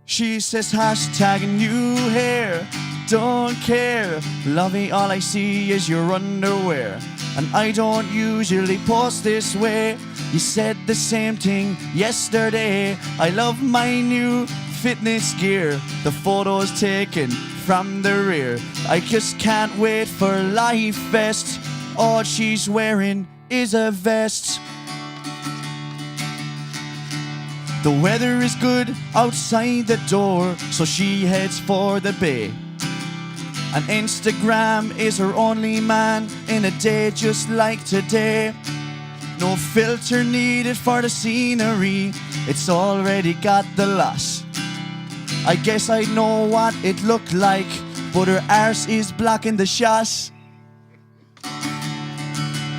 She says hashtag new hair. Don't care, lovey, all I see is your underwear. And I don't usually post this way. You said the same thing yesterday. I love my new fitness gear. The photos taken from the rear. I just can't wait for Life Fest. All she's wearing is a vest. The weather is good outside the door, so she heads for the bay. And Instagram is her only man in a day just like today. No filter needed for the scenery, it's already got the loss. I guess I know what it looked like, but her arse is blocking the shots.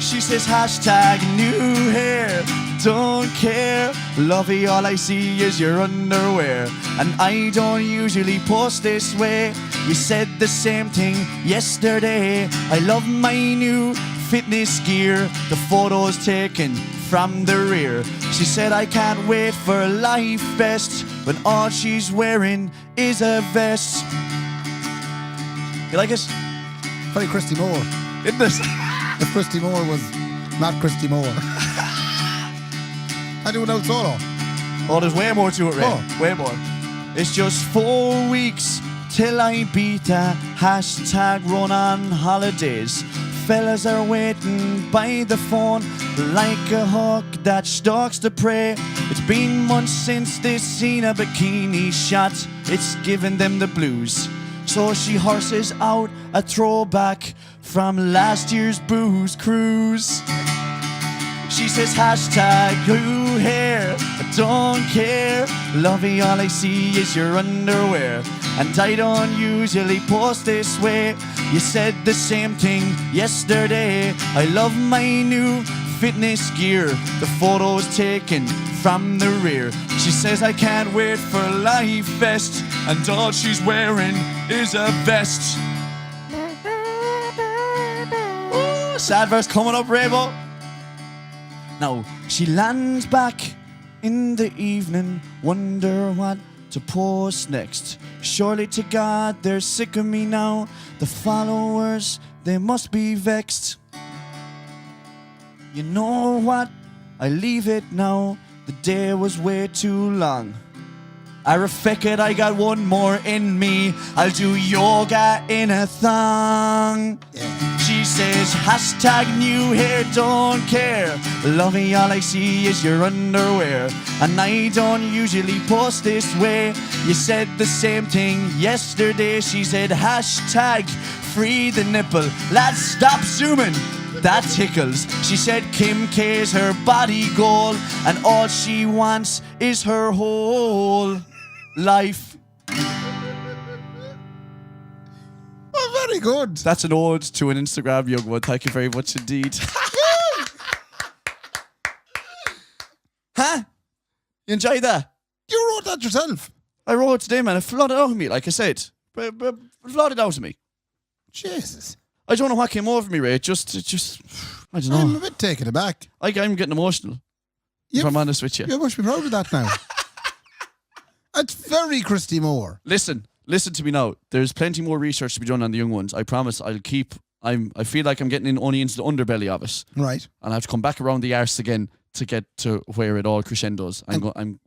She says hashtag new hair. Don't care, lovey, all I see is your underwear. And I don't usually post this way. You said the same thing yesterday. I love my new fitness gear. The photos taken from the rear. She said I can't wait for Life Fest, when all she's wearing is a vest. You like it? Very Christy Moore. Isn't it? If Christy Moore was not Christy Moore. I do it out solo. Oh, there's way more to it, Ray. Oh. Way more. It's just 4 weeks till I beat a hashtag run on holidays. fellas are waiting by the phone like a hawk that stalks the prey. It's been months since they've seen a bikini shot. It's giving them the blues. So she horses out a throwback from last year's booze cruise. She says hashtag who hair, I don't care. Lovey, all I see is your underwear. And I don't usually post this way. You said the same thing yesterday. I love my new fitness gear. The photos taken from the rear. She says I can't wait for Life Fest. And all she's wearing is a vest. Ooh, sad verse coming up, Raybo. Now, she lands back in the evening, wonder what to post next. Surely to God, they're sick of me now. The followers, they must be vexed. You know what? I leave it now. The day was way too long. I refect it, I got one more in me. I'll do yoga in a thong. Yeah. She says, hashtag new hair, don't care. Lovey, all I see is your underwear. And I don't usually post this way. You said the same thing yesterday. She said, hashtag free the nipple. Lads, stop zooming. That tickles. She said Kim K's her body goal. And all she wants is her whole life. Oh, very good. That's an ode to an Instagram young one. Thank you very much indeed. Huh? You enjoyed that? You wrote that yourself. I wrote it today, man. It flooded out of me, like I said. It flooded out of me. Jesus. I don't know what came over me, Ray. It just, I don't know. I'm a bit taken aback. I'm getting emotional. If I'm honest with you. You must be proud of that now. It's very Christy Moore. Listen to me now. There's plenty more research to be done on the young ones. I promise I feel like I'm getting only into the underbelly of it. Right. And I have to come back around the arse again to get to where it all crescendos. Come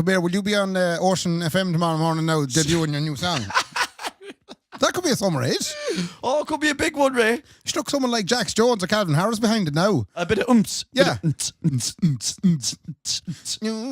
here, will you be on Ocean FM tomorrow morning now, debuting your new song? That could be a summer hit. Oh, it could be a big one, Ray. Stuck someone like Jax Jones or Calvin Harris behind it now. A bit of umps. Yeah.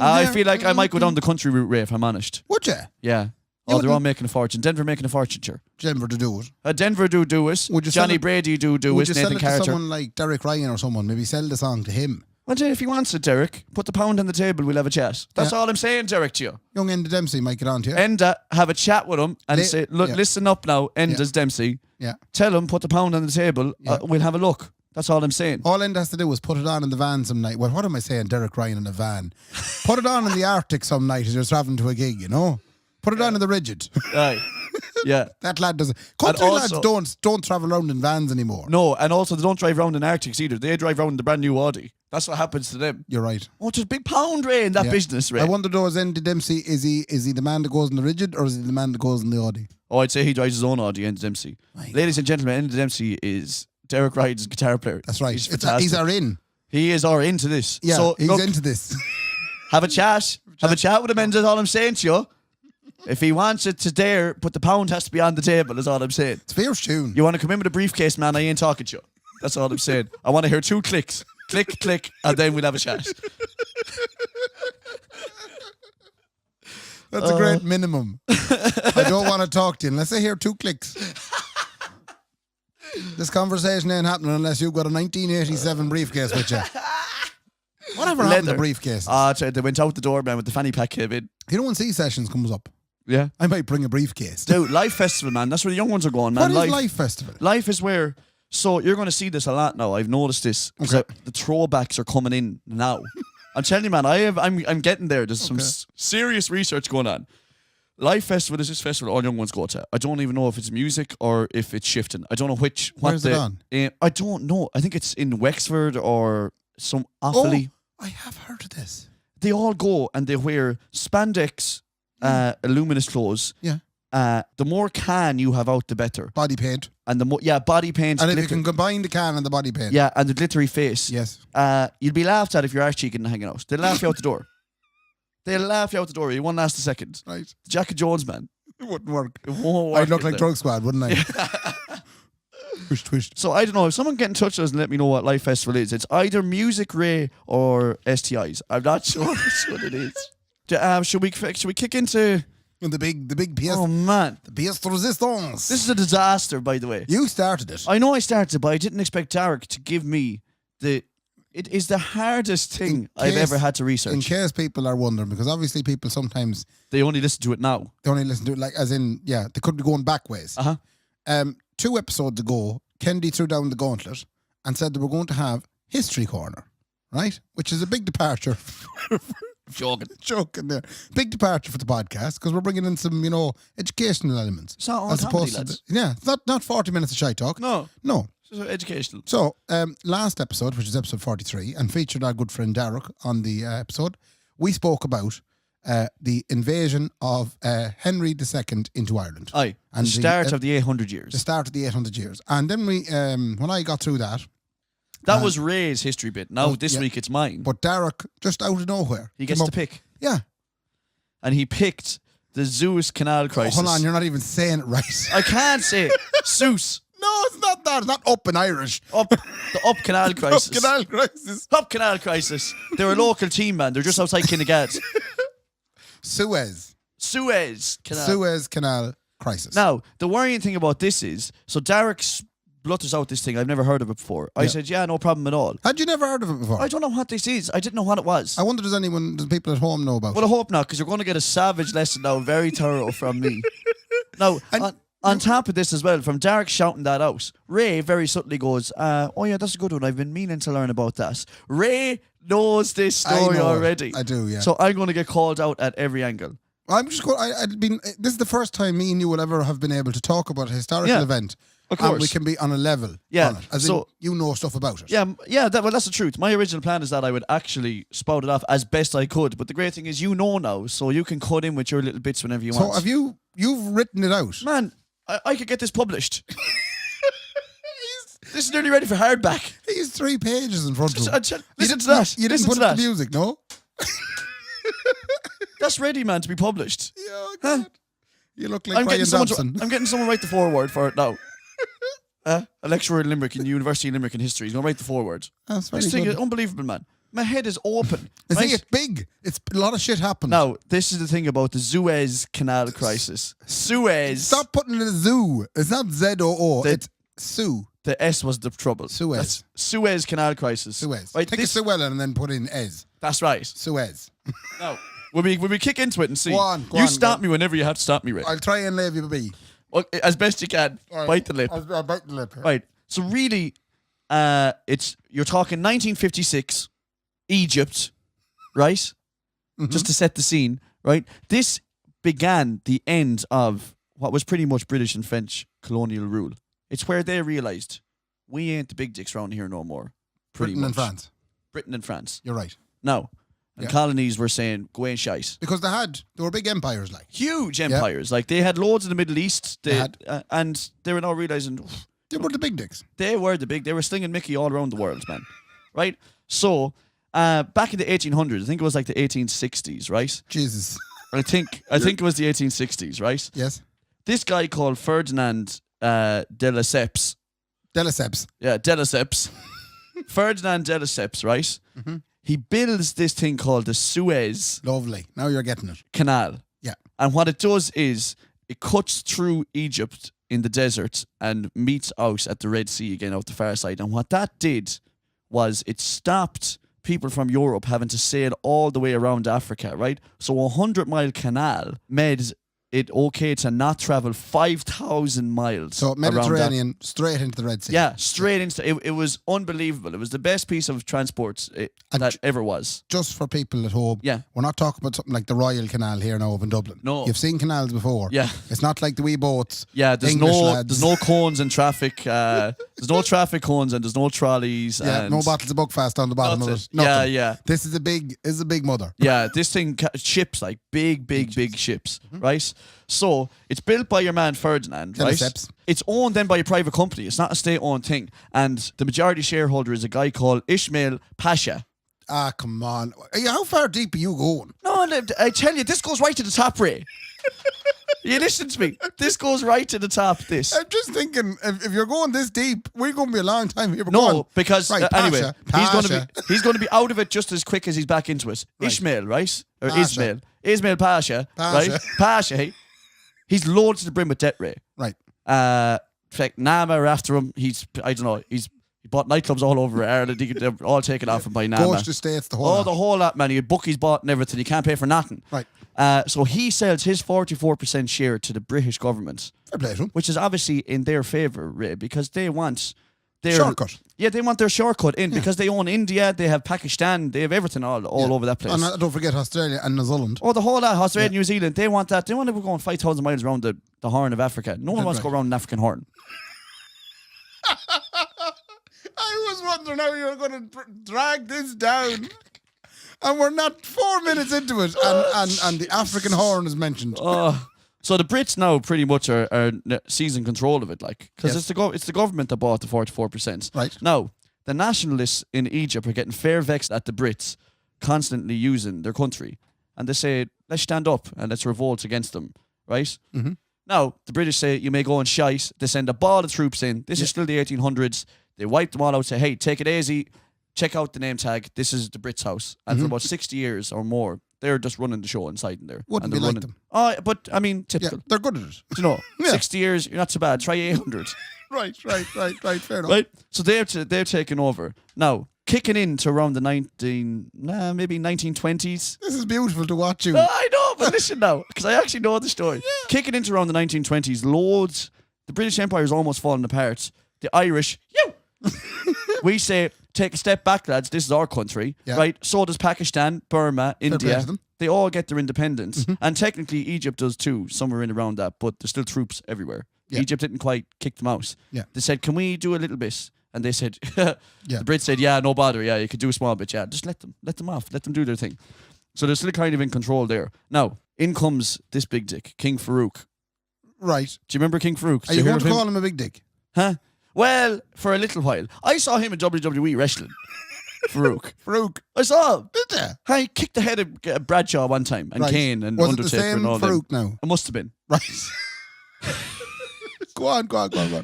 I feel like I might go down the country route, Ray, if I'm honest. Would you? Yeah. Oh, they're all making a fortune. Denver making a fortune, sure. Denver to do it. Denver do it. Would you Johnny Brady do it. Would you Nathan sell it Carter. to someone like Derek Ryan or someone? Maybe sell the song to him. Well, if he wants it, Derek, put the pound on the table, we'll have a chat. That's all I'm saying, Derek, to you. Young Enda Dempsey might get on to you. Enda, have a chat with him and say, look, listen up now, Enda's Dempsey. Yeah. Tell him, put the pound on the table, we'll have a look. That's all I'm saying. All Enda has to do is put it on in the van some night. Well, what am I saying, Derek Ryan in a van? Put it on in the Arctic some night as you're travelling to a gig, you know? Put it on in the Rigid. Aye. Yeah. That lad doesn't. Country lads don't travel around in vans anymore. No, and also they don't drive around in Arctics either. They drive around in the brand new Audi. That's what happens to them. You're right. Oh, there's a big pound, Ray, in that business, Ray. I wonder though, is Enda Dempsey, is he the man that goes in the Rigid or is he the man that goes in the Audi? Oh, I'd say he drives his own Audi, Enda Dempsey. Right. Ladies and gentlemen, Enda Dempsey is Derek Ryan's guitar player. That's right. He's our in. He is our into this. Yeah, so, he's look, into this. Have a chat. Have a chat with him, and that's all I'm saying to you. If he wants it to dare, but the pound has to be on the table, is all I'm saying. It's fierce tune. You want to come in with a briefcase, man, I ain't talking to you. That's all I'm saying. I want to hear 2 clicks. Click, click, and then we'll have a chat. That's a great minimum. I don't want to talk to you unless I hear 2 clicks. This conversation ain't happening unless you've got a 1987 briefcase with you. Whatever happened to the briefcase? They went out the door, man, with the fanny pack came in. You know when C Sessions comes up? Yeah. I might bring a briefcase. Dude, Life Festival, man. That's where the young ones are going, man. What is Life Festival? Life is where... So you're going to see this a lot now. I've noticed this. Okay. The throwbacks are coming in now. I'm telling you, man, I'm getting there. There's some serious research going on. Life Festival is this festival all young ones go to. I don't even know if it's music or if it's shifting. I don't know Where's it on? I don't know. I think it's in Wexford or some Offaly. Oh, I have heard of this. They all go and they wear spandex, luminous clothes. Yeah. The more can you have out, the better. Body paint. And the more, body paint. And if you can combine the can and the body paint. Yeah, and the glittery face. Yes. You'd be laughed at if you're arse cheeking and hanging out. They'll laugh you out the door. They'll laugh you out the door. You won't last a second. Right. Jack and Jones, man. It wouldn't work. It won't work. I'd look like Drug Squad, wouldn't I? Twist. So I don't know if someone get in touch with us and let me know what Life Festival is. It's either music, Ray, or STIs. I'm not sure which one it is. Should we kick into The big pièce. Oh man, The pièce de résistance. this is a disaster, by the way. You started it. I know I started it, but I didn't expect Derek to give me the. It is the hardest thing I've ever had to research. In case people are wondering, because obviously people sometimes They only listen to it now. they only listen to it as in, they could be going back ways. 2 episodes ago, Kendy threw down the gauntlet and said that we're going to have History Corner, right? Which is a big departure. Joking there. Big departure for the podcast because we're bringing in some, educational elements. It's not all comedy, lads. It's not 40 minutes of shy talk. No. No. It's educational. So, last episode, which is episode 43, and featured our good friend Derek on the episode, we spoke about the invasion of Henry II into Ireland. Aye. And the start of the 800 years. The start of the 800 years. And then we, when I got through that... That was Ray's history bit. Now, this week it's mine. But Derek, just out of nowhere... He gets to pick. Yeah. And he picked the Suez Canal crisis. Hold on, you're not even saying it right. I can't say it. Seuss. No, it's not that. It's not up in Irish. The Up Canal crisis. Up Canal crisis. Up Canal crisis. They're a local team, man. They're just outside Kinnegat. Suez Canal crisis. Now, the worrying thing about this is, so Derek blutters out this thing. I've never heard of it before. I said, no problem at all. Had you never heard of it before? I don't know what this is. I didn't know what it was. I wonder does people at home know about Well, it? I hope not, because you're going to get a savage lesson now, very thorough from me. Now, on top of this as well, from Derek shouting that out, Ray very subtly goes, oh yeah, that's a good one. I've been meaning to learn about that. Ray knows this story already. I do, yeah. So I'm going to get called out at every angle. I'm just going. This is the first time me and you will ever have been able to talk about a historical event. Of course. And we can be on a level. Yeah. On it, as in you know stuff about it. Yeah. That's the truth. My original plan is that I would actually spout it off as best I could. But the great thing is, you know now, so you can cut in with your little bits whenever you want. So have you've written it out? Man, I could get this published. This is nearly ready for hardback. He's 3 pages in front of him. Listen to that. You didn't Listen put to up that. the music, no? That's ready, man, to be published. Yeah, God. You look like I'm Brian Dobson. I'm getting someone to write the foreword for it now. A lecturer in Limerick, in University of Limerick in history. He's going to write the foreword. That's very This thing good. is unbelievable, man. My head is open. You right? see, it's big. It's a lot of shit happened. Now, this is the thing about the Suez Canal crisis. Suez. Stop putting it in a zoo. It's not Z-O-O. It's Sue. The S was the trouble. Suez. That's Suez Canal crisis. Suez. Right, Take a Suellen and then put in Ez. That's right. Suez. Now, when we kick into it and see. Go on, you stop me whenever you have to stop me, Ray. I'll try and leave you be. Well, as best you can. Right. Bite the lip. I'll bite the lip. Right. So really, you're talking 1956, Egypt, right? Mm-hmm. Just to set the scene, right? This began the end of what was pretty much British and French colonial rule. It's where they realised we ain't the big dicks around here no more. Britain and France. Britain and France. You're right. No. And colonies were saying, go and shite. Because they were big empires like. Huge empires. Like they had loads in the Middle East. They had. And they were now realising... They were the big dicks. They were slinging Mickey all around the world, man. Right? So, back in the 1800s, I think it was like the 1860s, right? Jesus. I think it was the 1860s, right? Yes. This guy called Ferdinand de Lesseps. De Lesseps. Yeah, de Lesseps. Ferdinand de Lesseps, right? Mm-hmm. He builds this thing called the Suez Lovely. Now you're getting it. Canal. Yeah. And what it does is it cuts through Egypt in the desert and meets out at the Red Sea again out the far side. And what that did was it stopped people from Europe having to sail all the way around Africa, right? So a 100-mile canal made it okay to not travel 5,000 miles. So Mediterranean straight into the Red Sea. Yeah, straight into it. It was unbelievable. It was the best piece of transport that ever was. Just for people at home, we're not talking about something like the Royal Canal here now in Dublin. No. You've seen canals before. Yeah. It's not like the wee boats. Yeah, there's English no cones and traffic. There's no traffic cones and there's no trolleys. Yeah, and no bottles of Buckfast on the bottom of it. Nothing. Yeah. This is a big mother. Yeah, this thing ships like big ships, right? So it's built by your man Ferdinand, right? Steps. It's owned then by a private company. It's not a state-owned thing, and the majority shareholder is a guy called Ismail Pasha. Ah, come on. How far deep are you going? No, I tell you, this goes right to the top, Ray. You listen to me. This goes right to the top. This. I'm just thinking, if you're going this deep, we're going to be a long time here. But No, go on. because Right, anyway, Pasha. he's going to be out of it just as quick as he's back into it. Right. Ishmael, right? Or Pasha. Ismail Pasha, Pasha. right? Pasha, hey. He's loaded to the brim with debt, Ray. Right. In fact, Nama are after him. He bought nightclubs all over Ireland. They're all taken off him by Nama. Goes to States, the whole Oh, lot. the whole lot, man. He had bookies bought and everything. He can't pay for nothing. Right. So he sells his 44% share to the British government, Fair play to him. which is obviously in their favour, Ray, because they want their Shortcut. Yeah, they want their shortcut in because they own India, they have Pakistan, they have everything all over that place. And don't forget Australia and New Zealand. Oh, the whole lot, Australia, New Zealand, they want that. They want to go going 5,000 miles around the Horn of Africa. No one wants to go around an African Horn. I was wondering how you were going to drag this down. And we're not 4 minutes into it, and the African Horn is mentioned. So the Brits now pretty much are seizing control of it, like, because Yes. it's the government that bought the 44%. Right. Now, the nationalists in Egypt are getting fair vexed at the Brits constantly using their country, and they say, let's stand up and let's revolt against them, right? Mm-hmm. Now, the British say, you may go and shite. They send a ball of troops in. This is still the 1800s. They wipe them all out, say, hey, take it easy. Check out the name tag. This is the Brits' house. And for about 60 years or more, they're just running the show inside in there. Wouldn't and be they're like running. them. Oh, but, I mean, Yeah, typical. they're good at it. Do you know, Yeah. 60 years, you're not so bad. Try 800. Right. Fair enough. Right? So they're taking over. Now, kicking into around the maybe 1920s. This is beautiful to watch you. I know, but listen now, because I actually know the story. Yeah. Kicking into around the 1920s, the British Empire is almost falling apart. The Irish, we say, take a step back, lads. This is our country, right? So does Pakistan, Burma, play India. to them. They all get their independence. And technically, Egypt does too, somewhere in around that, but there's still troops everywhere. Yeah. Egypt didn't quite kick them out. Yeah. They said, can we do a little bit? And they said, the Brits said, yeah, no bother. Yeah, you could do a small bit. Yeah, just let them off. Let them do their thing. So they're still kind of in control there. Now, in comes this big dick, King Farouk. Right. Do you remember King Farouk? Are you going to call him a big dick? Huh? Well, for a little while. I saw him in WWE wrestling. Farouk. I saw him. Did you? I kicked the head of Bradshaw one time and Right. Kane and Was it the Undertaker same and all Farouk them. now? It must have been. Right. Go on.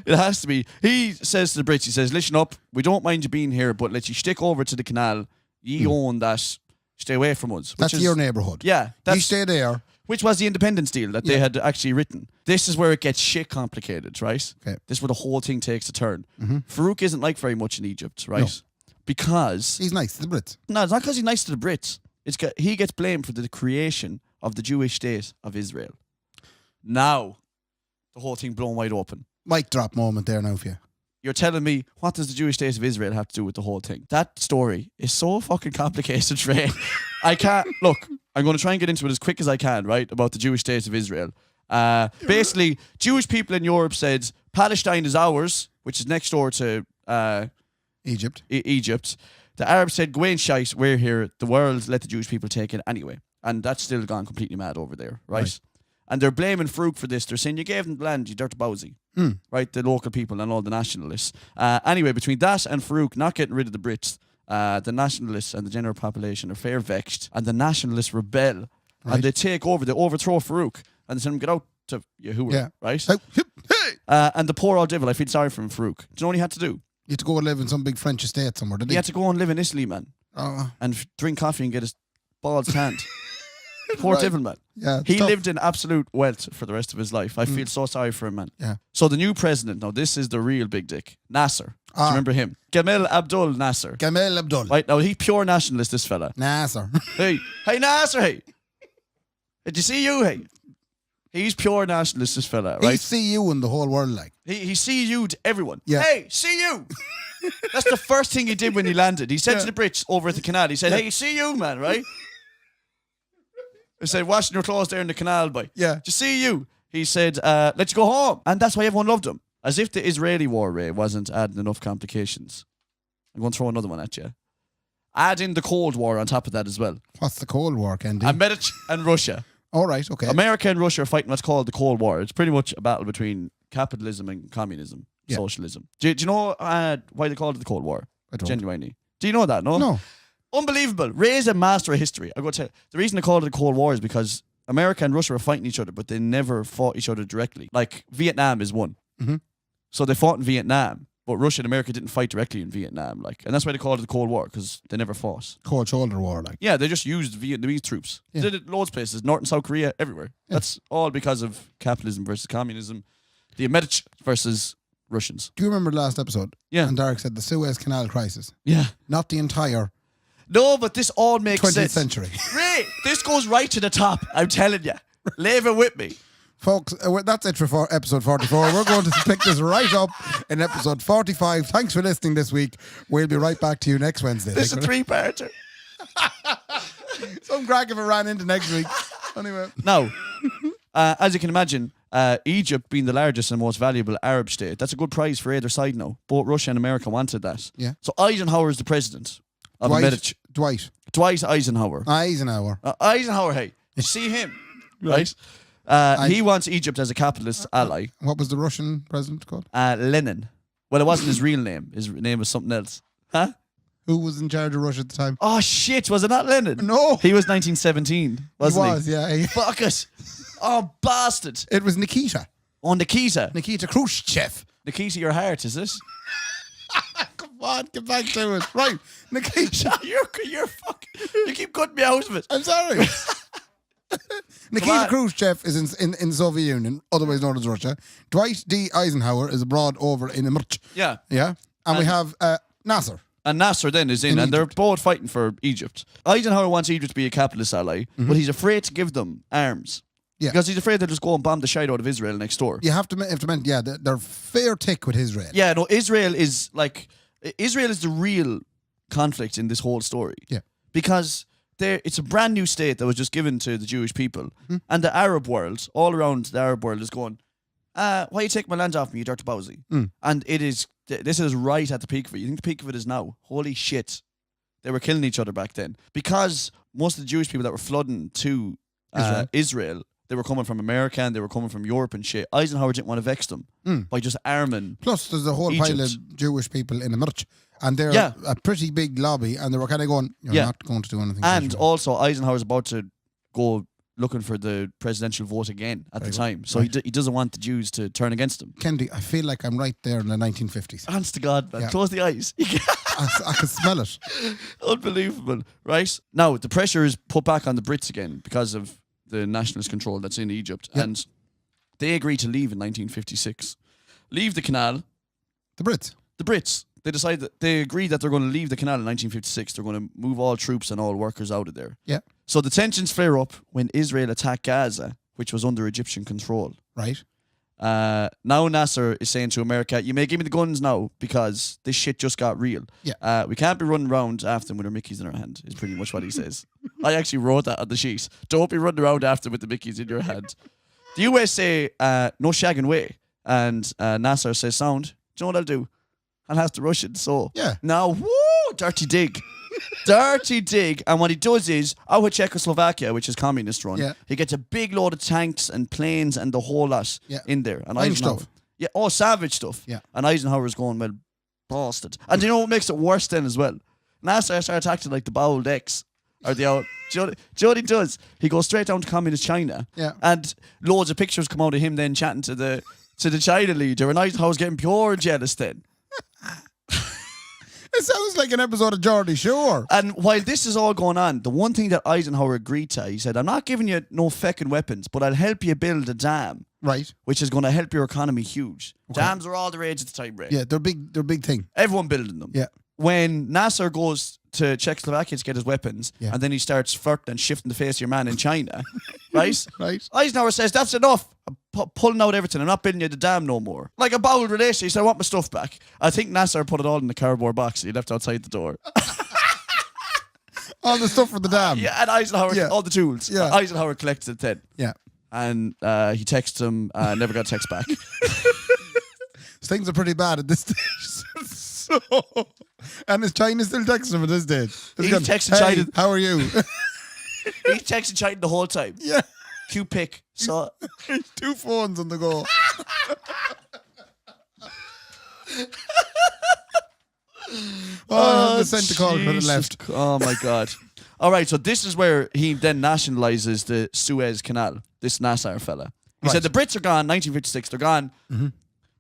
It has to be. He says to the Brits, he says, listen up, we don't mind you being here, but let you stick over to the canal. Ye own that. Stay away from us. That's your neighbourhood. Yeah. You stay there. Which was the independence deal that they had actually written. This is where it gets shit complicated, right? Okay. This is where the whole thing takes a turn. Farouk isn't like very much in Egypt, right? No. Because... He's nice to the Brits. No, it's not because he's nice to the Brits. He gets blamed for the creation of the Jewish state of Israel. Now, the whole thing blown wide open. Mic drop moment there now for you. You're telling me, what does the Jewish state of Israel have to do with the whole thing? That story is so fucking complicated, Ray. I can't... Look, I'm going to try and get into it as quick as I can, right, about the Jewish state of Israel. Basically, Jewish people in Europe said, Palestine is ours, which is next door to... Egypt. Egypt. The Arabs said, go in shite, we're here. The world let the Jewish people take it anyway. And that's still gone completely mad over there, right? And they're blaming Farouk for this. They're saying, you gave them the land, you dirty bowsy. Right? The local people and all the nationalists. Anyway, between that and Farouk not getting rid of the Brits, the nationalists and the general population are fair vexed. And the nationalists rebel. Right. And they take over, they overthrow Farouk. And they send him, get out to Yahuwah, right? Hey. And the poor old devil, I feel sorry for him, Farouk. Do you know what he had to do? You had to go and live in some big French estate somewhere, did He had to go and live in Italy, man. And drink coffee and get his balls tanned. Poor devil, man. Yeah, He tough. lived in absolute wealth for the rest of his life. I feel so sorry for him, man. Yeah. So the new president, now this is the real big dick, Nasser. Do you Ah. remember him? Gamal Abdul Nasser. Gamal Abdul. Right, now he's pure nationalist, this fella. Nasser. Hey Nasser, hey. Did you see you, hey? He's pure nationalist, this fella, He right? see you in the whole world like. He see you to everyone. Yeah. Hey, see you. That's the first thing he did when he landed. He said to the Brits over at the canal, he said, hey, see you, man, right? He said, washing your clothes there in the canal, boy. Yeah. Just see you. He said, let you go home. And that's why everyone loved him. As if the Israeli war, Ray, wasn't adding enough complications. I'm going to throw another one at you. Add in the Cold War on top of that as well. What's the Cold War, Kendy? And Russia. All right, okay. America and Russia are fighting what's called the Cold War. It's pretty much a battle between capitalism and communism, socialism. Do you know why they called it the Cold War? I don't. Genuinely. Do you know that, no? No. Unbelievable. Ray's a master of history. I'm going to tell you. The reason they called it the Cold War is because America and Russia were fighting each other, but they never fought each other directly. Like, Vietnam is one. Mm-hmm. So they fought in Vietnam, but Russia and America didn't fight directly in Vietnam. Like, and that's why they called it the Cold War, because they never fought. Cold shoulder war, like. Yeah, they just used Vietnamese troops. Yeah. They did it loads of places, North and South Korea, everywhere. Yeah. That's all because of capitalism versus communism. The Medici versus Russians. Do you remember the last episode? Yeah. And Derek said the Suez Canal crisis. Yeah. Not the entire No, but this all makes 20th sense. century. Ray, this goes right to the top. I'm telling you. Leave it with me. Folks, that's it for episode 44. We're going to pick this right up in episode 45. Thanks for listening this week. We'll be right back to you next Wednesday. This is a 3-parter. Some crack if it ran into next week. Anyway. Now, as you can imagine, Egypt being the largest and most valuable Arab state, that's a good prize for either side now. Both Russia and America wanted that. Yeah. So Eisenhower is the president of Medici. Dwight Eisenhower. Eisenhower, hey. You see him, right? He wants Egypt as a capitalist ally. What was the Russian president called? Lenin. Well, it wasn't his real name. His name was something else. Huh? Who was in charge of Russia at the time? Oh, shit. Was it not Lenin? No. He was 1917, wasn't he? He was, yeah. Fuck it. Oh, bastard. It was Nikita. Oh, Nikita. Nikita Khrushchev. Nikita, your heart, is it? Come on, get back to it. Right, Nikita. You're fucking... You keep cutting me out of it. I'm sorry. Nikita Khrushchev is in the Soviet Union, otherwise known as Russia. Dwight D. Eisenhower is abroad over in Emirch. Yeah. Yeah. And we have Nasser. And Nasser then is in and Egypt. they're both fighting for Egypt. Eisenhower wants Egypt to be a capitalist ally, but he's afraid to give them arms. Yeah. Because he's afraid they'll just go and bomb the shite out of Israel next door. You have to mention, yeah, they're fair tick with Israel. Yeah, no, Israel is the real conflict in this whole story. Yeah. Because it's a brand new state that was just given to the Jewish people. And the Arab world, all around the Arab world, is going, why you take my land off me, you dirty bowsy? And this is right at the peak of it. You think the peak of it is now? Holy shit. They were killing each other back then. Because most of the Jewish people that were flooding to Israel, they were coming from America and they were coming from Europe and shit. Eisenhower didn't want to vex them by just arming. Plus, there's a whole Egypt. pile of Jewish people in Emirch. And they're a pretty big lobby, and they were kind of going, you're not going to do anything. And also, Eisenhower's about to go looking for the presidential vote again at the time. So he doesn't want the Jews to turn against him. Kendy, I feel like I'm right there in the 1950s. Honest to God, man. Yeah. Close the eyes. I can smell it. Unbelievable, right? Now, the pressure is put back on the Brits again because of the nationalist control that's in Egypt. Yep. And they agreed to leave in 1956. Leave the canal. The Brits. They decided that they agreed that they're going to leave the canal in 1956. They're going to move all troops and all workers out of there. Yeah. So the tensions flare up when Israel attacked Gaza, which was under Egyptian control. Right. Now Nasser is saying to America, you may give me the guns now because this shit just got real. Yeah. We can't be running around after them with our Mickeys in our hand, is pretty much what he says. I actually wrote that on the sheet. Don't be running around after them with the Mickeys in your hand. The US say, no shagging way. And Nasser says, sound, do you know what I'll do? I'll ask the Russians. So Yeah. now, woo, dirty dig. Dirty dig. And what he does is, out of Czechoslovakia, which is communist run, he gets a big load of tanks and planes and the whole lot in there. And Eisenhower, stuff. Yeah, all savage stuff. Yeah. And Eisenhower's going, well, bastard. And you know what makes it worse then as well? Nasser starts acting like the bowled X. Or the old, do you know what he does? He goes straight down to communist China. Yeah. And loads of pictures come out of him then chatting to the China leader. And Eisenhower's getting pure jealous then. It sounds like an episode of Geordie Shore. And while this is all going on, the one thing that Eisenhower agreed to, he said, I'm not giving you no feckin' weapons, but I'll help you build a dam. Right. Which is going to help your economy huge. Okay. Dams are all the rage at the time, Ray. Yeah, they're big thing. Everyone building them. Yeah. When Nasser goes to Czechoslovakia to get his weapons, and then he starts flirting and shifting the face of your man in China, right? Right. Eisenhower says, that's enough. I'm pulling out everything. I'm not building you the dam no more. Like a bowel relation. He said, I want my stuff back. I think Nasser put it all in the cardboard box he left outside the door. All the stuff for the dam. Yeah, and Eisenhower, all the tools. Yeah. Eisenhower collects it then. Yeah. And he texts him, never got a text back. Things are pretty bad at this stage. And is China still texting him at this stage? He's texting China. How are you? He's texting China the whole time. Yeah. Q pick. So 2 phones on the go. Oh, I sent the call, but it left. Oh my God. All right, so this is where he then nationalizes the Suez Canal, this Nasser fella. He said the Brits are gone, 1956, they're gone.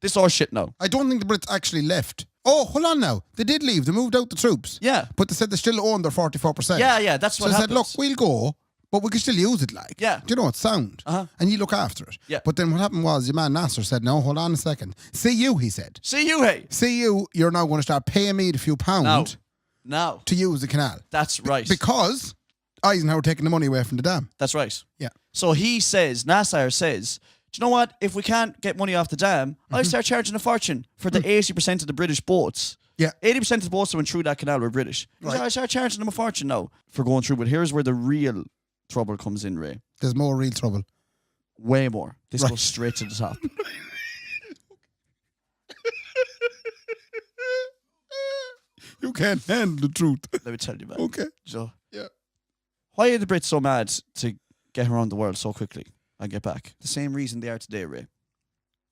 This all shit now. I don't think the Brits actually left. Oh, hold on now. They did leave. They moved out the troops. Yeah. But they said they still own their 44%. Yeah, that's what So they happens. said, look, we'll go, but we can still use it like. Yeah. Do you know, it's sound. And you look after it. Yeah. But then what happened was your man Nasser said, no, hold on a second. See you, he said. See you, hey. See you, you're now going to start paying me the few pounds No. to use the canal. That's right. Because Eisenhower taking the money away from the dam. That's right. Yeah. So he says, Nasser says, do you know what? If we can't get money off the dam, I start charging a fortune for the 80% of the British boats. Yeah. 80% of the boats that went through that canal were British. Right. I start charging them a fortune now for going through. But here's where the real trouble comes in, Ray. There's more real trouble. Way more. This Right. goes straight to the top. You can't handle the truth. Let me tell you, man. Okay. So, Yeah. why are the Brits so mad to get around the world so quickly and get back? The same reason they are today, Ray.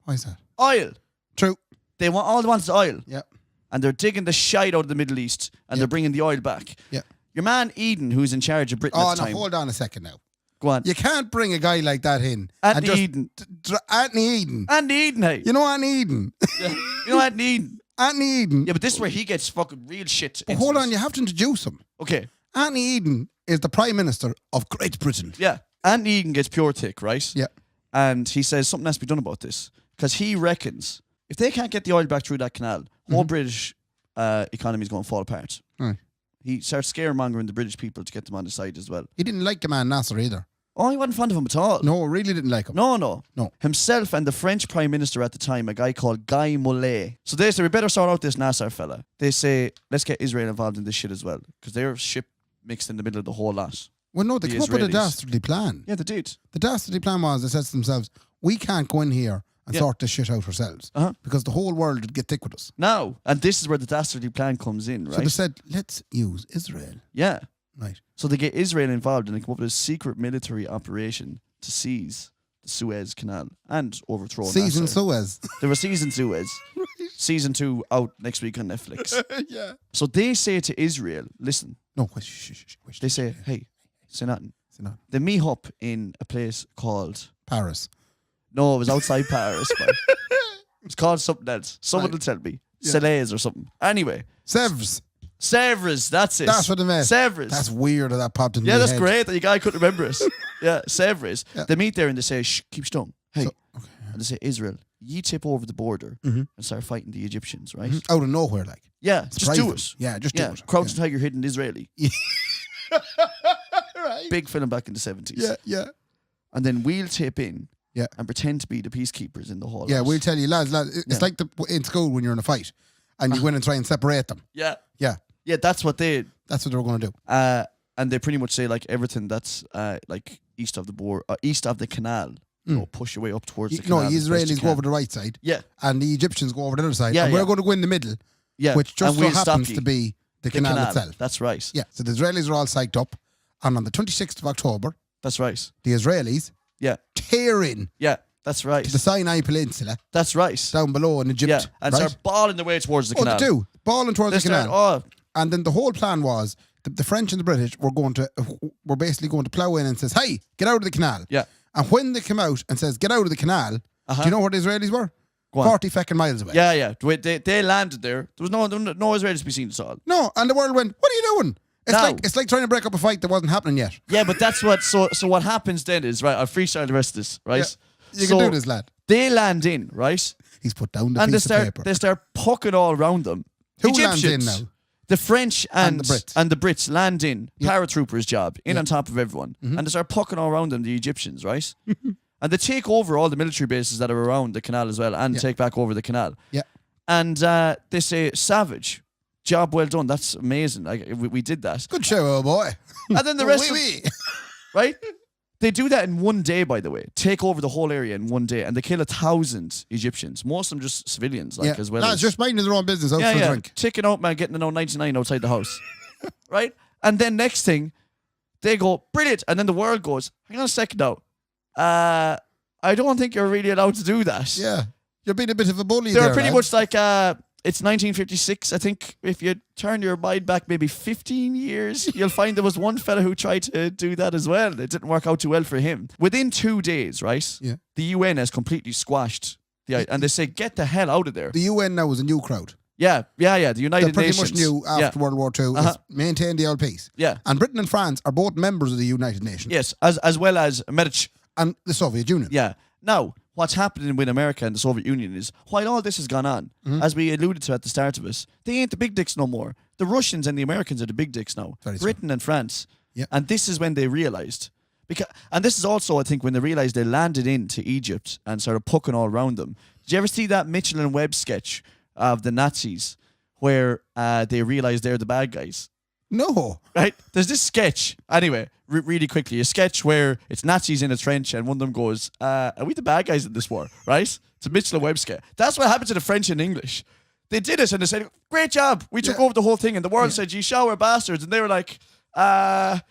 Why is that? Oil. True. They want all they want is oil. Yeah. And they're digging the shite out of the Middle East and they're bringing the oil back. Yeah. Your man Eden, who's in charge of Britain Oh, at the no, time. hold on a second now. Go on. You can't bring a guy like that in. Anthony and just Eden. Anthony Eden. Andy Eden, hey. You know Anthony Eden. You know Anthony Eden. Anthony Eden. Yeah, but this is where he gets fucking real shit. But hold on, you have to introduce him. Okay. Anthony Eden is the Prime Minister of Great Britain. Yeah. Anthony Eden gets pure tick, right? Yeah. And he says something has to be done about this. Because he reckons if they can't get the oil back through that canal, whole British economy is going to fall apart. Right. He starts scaremongering the British people to get them on the side as well. He didn't like the man Nasser either. Oh, he wasn't fond of him at all. No, really didn't like him. No. No. Himself and the French Prime Minister at the time, a guy called Guy Mollet. So they say, we better sort out this Nasser fella. They say, let's get Israel involved in this shit as well. Because they're ship mixed in the middle of the whole lot. Well, no, they The came up with a Israelis. dastardly plan. Yeah, they did. The dastardly plan was they said to themselves, we can't go in here and sort this shit out ourselves. Because the whole world would get thick with us. Now, and this is where the dastardly plan comes in, right? So they said, let's use Israel. Yeah. Right. So they get Israel involved and they come up with a secret military operation to seize the Suez Canal and overthrow Season Nasser. Suez. There was season Suez. Season 2 out next week on Netflix. Yeah. So they say to Israel, listen, No, shh. they say, hey, say nothing. Say nothing. They meet up in a place called, Paris. no, it was outside Paris, but it's called something else. Someone Right. will tell me. Yeah. Salais or something. Anyway, Sèvres. Sèvres, that's it. That's what they meant. Sèvres. That's weird that popped into Yeah, my that's head. great that you guy couldn't remember it. Yeah, Sèvres. Yeah. They meet there and they say, shh, keep stum. Hey. So- okay. And they say, Israel, ye tip over the border and start fighting the Egyptians, right? Out of nowhere, like. Yeah, just Surprise do them. it. Yeah, just do Yeah, it. Crouching Tiger, Hidden Israeli. Right. Big film back in the 70s. Yeah. And then we'll tip in Yeah. and pretend to be the peacekeepers in the hall. Yeah, we'll tell you, lads, it's Yeah. like in school when you're in a fight and you go in and try and separate them. Yeah. Yeah, Yeah, that's what they... that's what they were going to do. and they pretty much say, like, everything that's, like, east of the canal, you know, push your way up towards the canal. No, the as best you Israelis go can. over the right side Yeah. and the Egyptians go over the other side. Yeah, and we're yeah. going to go in the middle, Yeah. which just and so we'll stop happens you. to be the canal itself. That's right. Yeah, so the Israelis are all psyched up. And on the 26th of October, That's right. the Israelis Yeah. tear in Yeah. That's right. to the Sinai Peninsula That's right. down below in Egypt. Yeah. And right? start balling their way towards the Oh, canal. they do. Balling towards They the start, canal. And then the whole plan was the French and the British were basically going to plough in and says, hey, get out of the canal. Yeah. And when they come out and says, get out of the canal, do you know where the Israelis were? Go on. 40 fucking miles away. Yeah. They landed there. There was no Israelis to be seen at all. No, and the world went, what are you doing? No. It's like trying to break up a fight that wasn't happening yet. Yeah, but that's what. So what happens then is, right, I'll freestyle the rest of this, right? Yeah. You can do this, lad. They land in, right? He's put down the And piece of paper. they start pucking all around them. Who Egyptians, lands in now? The French and the Brits. And the Brits land in, paratroopers job, in on top of everyone. And they start pucking all around them, the Egyptians, right? And they take over all the military bases that are around the canal as well and take back over the canal. Yeah. And they say, savage, job well done, that's amazing. Like, we did that. Good show, old boy. And then the rest Oui, oui. right? They do that in one day, by the way. Take over the whole area in one day, and they kill 1,000 Egyptians. Most of them just civilians, like as well. Lads, as, just minding their own business out for a drink. Ticking out, man, getting to 99 outside the house, right? And then next thing, they go brilliant, and then the world goes, hang on a second now, I don't think you're really allowed to do that. Yeah. You're being a bit of a bully They're there, pretty lad. much like It's 1956, I think. If you turn your mind back maybe 15 years, you'll find there was one fella who tried to do that as well. It didn't work out too well for him. Within 2 days, right? Yeah. The UN has completely squashed and they say, get the hell out of there. The UN now is a new crowd. Yeah. The United They're pretty Nations. much new after World War II. Is maintain the old peace. Yeah. And Britain and France are both members of the United Nations. Yes, as well as America. And the Soviet Union. Yeah. Now, what's happening with America and the Soviet Union is, while all this has gone on, as we alluded to at the start of it, they ain't the big dicks no more. The Russians and the Americans are the big dicks now. Britain and France. Yeah. And this is when they realised. And this is also, I think, when they realised they landed into Egypt and started poking all around them. Did you ever see that Mitchell and Webb sketch of the Nazis where they realised they're the bad guys? No. Right? There's this sketch. Anyway, really quickly, a sketch where it's Nazis in a trench and one of them goes, are we the bad guys in this war? Right? It's a Mitchell and Webb sketch. That's what happened to the French and English. They did it and they said, great job. We took over the whole thing. And the world said, ye shall, we're bastards. And they were like, are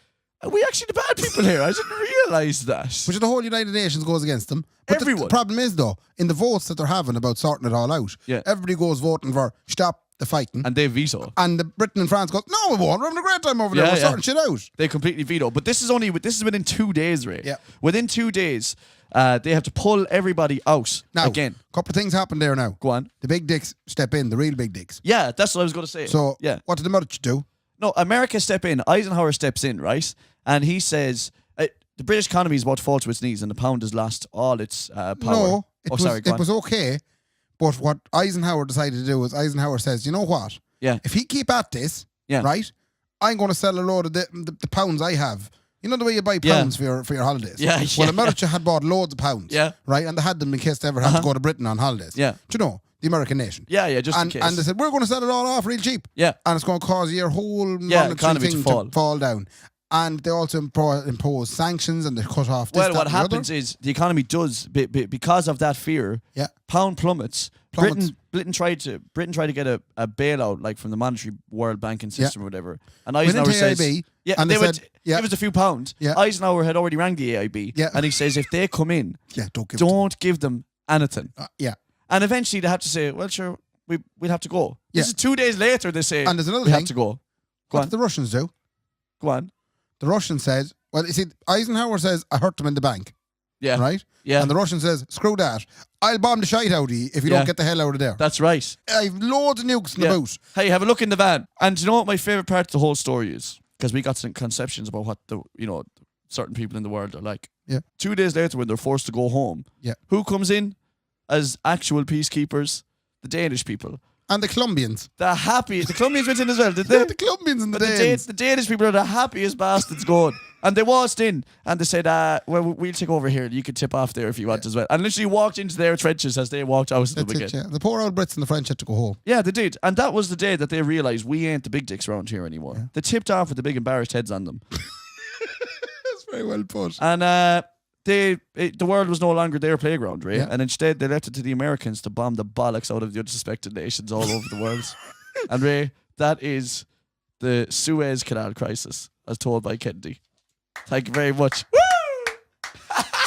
we actually the bad people here? I didn't realise that. Which the whole United Nations goes against them. But Everyone. the problem is, though, in the votes that they're having about sorting it all out, everybody goes voting for stop the fighting. And they veto. And the Britain and France goes, no, we won't. We're having a great time over there. We're sorting shit out. They completely veto. But this is within 2 days, Ray. Yeah. Within 2 days, they have to pull everybody out Now, again. a couple of things happen there now. Go on. The big dicks step in, the real big dicks. Yeah, that's what I was going to say. So, yeah. what did the Merch do? No, America step in. Eisenhower steps in, right? And he says, the British economy is about to fall to its knees and the pound has lost all its power. No, it go on. was okay. But what Eisenhower decided to do was Eisenhower says, you know what? Yeah. If he keep at this, right, I'm going to sell a load of the pounds I have. You know the way you buy pounds for your holidays? Yeah. Well, America had bought loads of pounds. Yeah. Right? And they had them in case they ever had to go to Britain on holidays. Yeah. Do you know? The American nation. Yeah, just in case. And they said, we're going to sell it all off real cheap. Yeah. And it's going to cause your whole economy thing to fall down. And they also impose sanctions and they cut off this, well, that, what and the happens other. is the economy does, because of that fear, pound plummets. Britain tried to get a bailout like from the monetary world banking system or whatever. And Eisenhower says, AIB, and they would give us a few pounds. Yeah. Eisenhower had already rang the AIB and he says if they come in, don't give them anything. And eventually they have to say, well, sure, we'll have to go. This is 2 days later they say, and there's another we thing. have to go. What did the Russians do? Go on. The Russian said, well, you see, Eisenhower says, I hurt them in the bank. Yeah. Right? Yeah. And the Russian says, screw that. I'll bomb the shite out of you if you don't get the hell out of there. That's right. I've loads of nukes in the boot. Hey, have a look in the van. And do you know what my favourite part of the whole story is? Because we got some conceptions about what certain people in the world are like. Yeah. 2 days later when they're forced to go home, who comes in as actual peacekeepers? The Danish people. And the Colombians. The Colombians went in as well, did they? The Colombians and the But Danes. the Danish people are the happiest bastards going. And they waltzed in and they said, well, we'll take over here. You can tip off there if you want as well. And literally walked into their trenches as they walked out of them again. The poor old Brits and the French had to go home. Yeah, they did. And that was the day that they realised we ain't the big dicks around here anymore. Yeah. They tipped off with the big embarrassed heads on them. That's very well put. And the world was no longer their playground, right? And instead they left it to the Americans to bomb the bollocks out of the unsuspected nations all over the world. And Ray, that is the Suez Canal crisis, as told by Kendy. Thank you very much. Woo!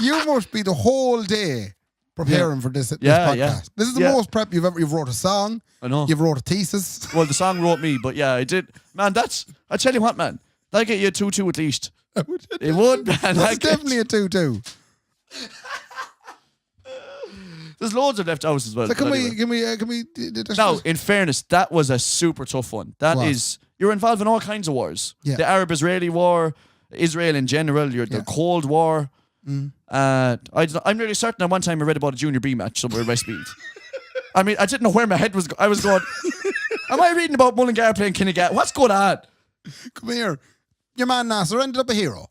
You must be the whole day preparing for this podcast. Yeah. This is the most prep you've wrote a song. I know. You've wrote a thesis. Well, the song wrote me, but yeah, I did. Man, I tell you what, man, that'll get you a 2-2 at least. It would, man. That's definitely a 2-2. There's loads of left out as well. So can we? Now, in fairness, that was a super tough one. You're involved in all kinds of wars. Yeah. The Arab-Israeli war, Israel in general, the Cold War. I'm really certain at one time I read about a Junior B match somewhere in Westmeath. I mean, I didn't know where my head was. I was going, am I reading about Mullingar playing Kinnigat? What's going on? Come here. Your man Nasser ended up a hero.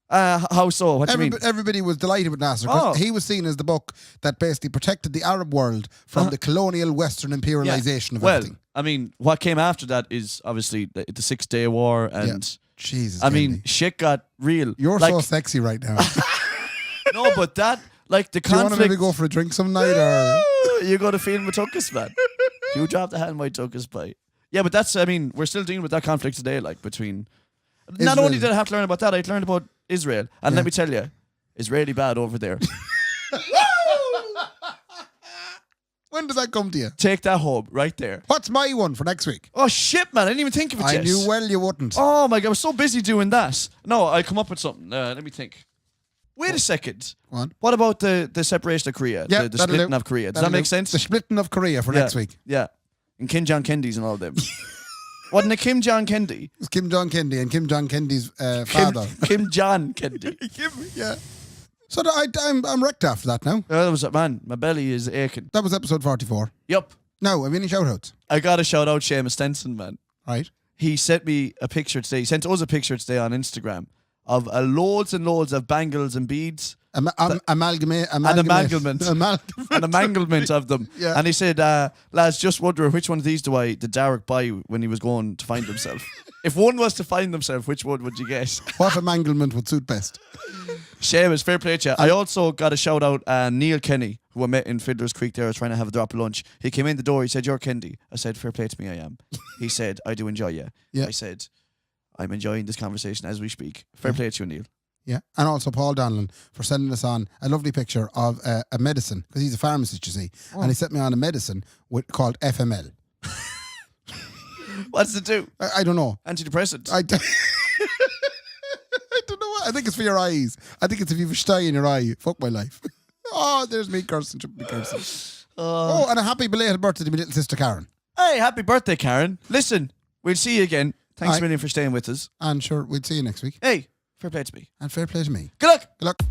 How so? What do you mean? Everybody was delighted with Nasser because he was seen as the book that basically protected the Arab world from the colonial Western imperialization of everything. I mean, what came after that is obviously the 6 Day War and Jesus. I mean, shit got real. You're so sexy right now. No, but that the conflict. Do you want to maybe go for a drink some night or you go to feel my tuckus, man? You drop the hand my tuckus by. Yeah, but we're still dealing with that conflict today, between. Israel. Not only did I have to learn about that, I learned about Israel. And let me tell you, it's really bad over there. When does that come to you? Take that home right there. What's my one for next week? Oh shit, man! I didn't even think of it I yet. knew well you wouldn't. Oh my god, I was so busy doing that. No, I come up with something. Let me think. Wait a second. Go on. What about the separation of Korea? Yeah, the that'll splitting do. of Korea. Does That'll that make do. sense? The splitting of Korea for Yeah, next week. Yeah. And Kim Jong Kendy's and all them. Wasn't it Kim Jong Kendy? It's Kim Jong Kendy and Kim Jong Kendy's father. Kim Jong Kendy. Yeah. So I'm wrecked after that now. That was it, man. My belly is aching. That was episode 44. Yup. Now, have you any shout-outs? I got to shout out Seamus Stenson, man. Right. He sent me a picture today. He sent us a picture today on Instagram of loads and loads of bangles and beads. Amalgamate. An amalgamate of them. Yeah. And he said, lads, just wonder which one of these did Derek buy when he was going to find himself? If one was to find himself, which one would you guess? What amanglement would suit best? Seamus, fair play to you. I also got a shout out Neil Kenny, who I met in Fiddler's Creek there. I was trying to have a drop of lunch. He came in the door. He said, "You're Kendy." I said, "Fair play to me, I am." He said, "I do enjoy you." Yeah. I said, "I'm enjoying this conversation as we speak." Fair play to you, Neil. Yeah. And also Paul Donlan for sending us on a lovely picture of a medicine, because he's a pharmacist, you see. And he sent me on a medicine called FML. What's it do? I don't know. Antidepressant. I don't know. I think it's for your eyes. I think it's if you have a sty in your eye. Fuck my life. Oh, there's me cursing. Oh, and a happy belated birthday to my little sister Karen. Hey, happy birthday, Karen. Listen, we'll see you again. Thanks a million for staying with us. And sure, we'll see you next week. Hey, fair play to me. And fair play to me. Good luck. Good luck.